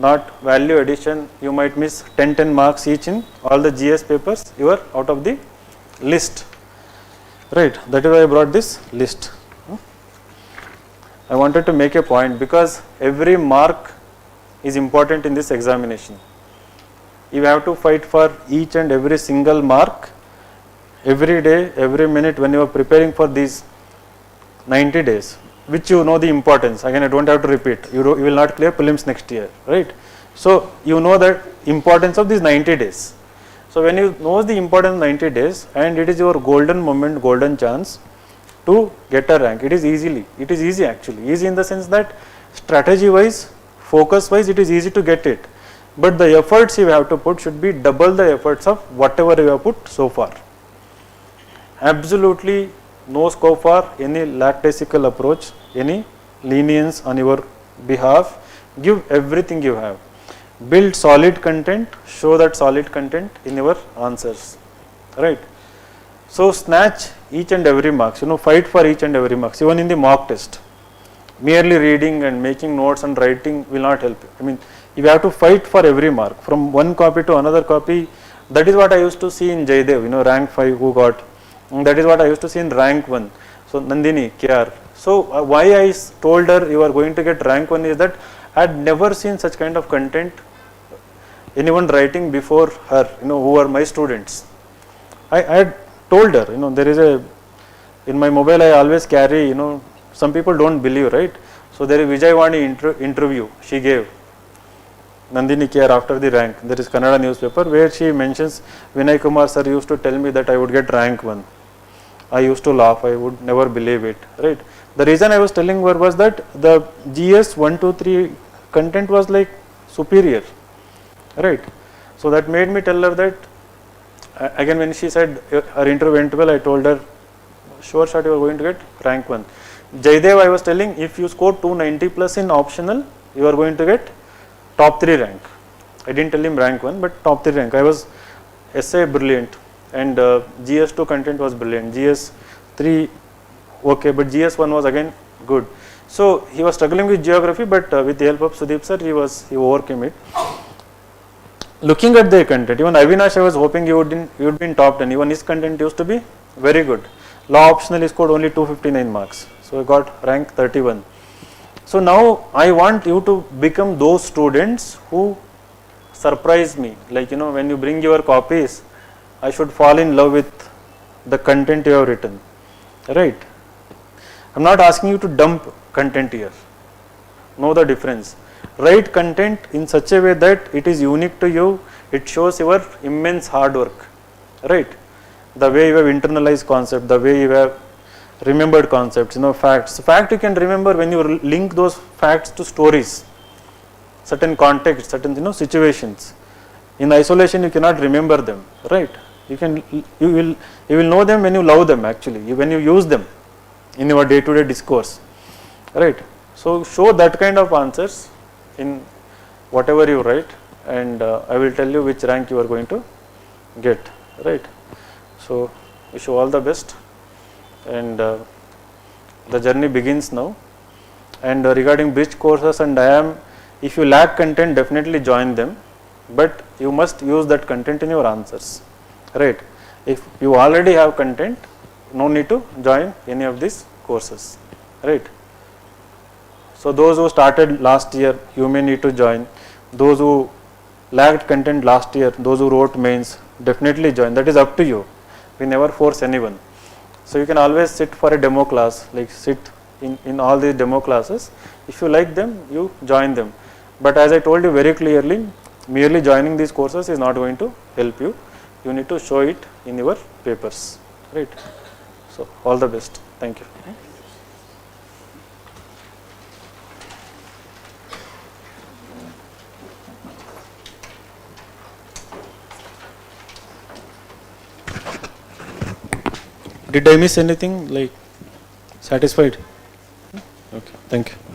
not value addition, you might miss 10 marks each in all the GS papers, you are out of the list, right? That is why I brought this list. I wanted to make a point because every mark is important in this examination. You have to fight for each and every single mark every day, every minute when you are preparing for these 90 days, which you know the importance. Again, I don't have to repeat. You will not clear prelims next year, right? So you know the importance of these 90 days. So when you know the importance of 90 days and it is your golden moment, golden chance to get a rank, it is easy actually. Easy in the sense that strategy wise, focus wise, it is easy to get it. But the efforts you have to put should be double the efforts of whatever you have put so far. Absolutely no scope for any lackadaisical approach, any lenience on your behalf. Give everything you have. Build solid content, show that solid content in your answers, right? So snatch each and every marks, fight for each and every marks, even in the mock test. Merely reading and making notes and writing will not help you. I mean, you have to fight for every mark from one copy to another copy. That is what I used to see in Jaydev, rank 5 who got. That is what I used to see in rank 1. So Nandini, KR. So why I told her you are going to get rank 1 is that I had never seen such kind of content anyone writing before her, who are my students. I had told her, there is in my mobile I always carry, some people don't believe, right? So there is Vijayawani interview she gave, Nandini KR after the rank. There is Kannada newspaper where she mentions Vinay Kumar sir used to tell me that I would get rank 1. I used to laugh, I would never believe it, right? The reason I was telling her was that the GS 1, 2, 3 content was like superior, right? So that made me tell her that, again when she said her interview went well, I told her, sure shot you are going to get rank 1. Jaydev, I was telling, if you score 290 plus in optional, you are going to get top 3 rank. I didn't tell him rank 1, but top 3 rank. I was essay brilliant and GS2 content was brilliant. GS3 okay, but GS1 was again good. So he was struggling with geography, but with the help of Sudeep sir, he overcame it. Looking at the content, even Avinash, I was hoping he would be in top 10. Even his content used to be very good. Law optional he scored only 259 marks. So I got rank 31. So now I want you to become those students who surprise me. Like, when you bring your copies, I should fall in love with the content you have written, right? I'm not asking you to dump content here. Know the difference. Write content in such a way that it is unique to you. It shows your immense hard work, right? The way you have internalized concept, the way you have remembered concepts, facts. Fact you can remember when you link those facts to stories, certain context, certain situations. In isolation you cannot remember them, right? You will know them when you love them actually, when you use them in your day-to-day discourse, right? So show that kind of answers in whatever you write, and I will tell you which rank you are going to get, right? So wish you all the best, and the journey begins now. And regarding bridge courses and IAM, if you lack content, definitely join them, but you must use that content in your answers, right? If you already have content, no need to join any of these courses, right? So those who started last year, you may need to join. Those who lacked content last year, those who wrote mains, definitely join. That is up to you. We never force anyone. So you can always sit for a demo class, like sit in all the demo classes. If you like them, you join them. But as I told you very clearly, merely joining these courses is not going to help you. You need to show it in your papers, right? So all the best. Thank you. Did I miss anything? Like, satisfied? Okay, thank you.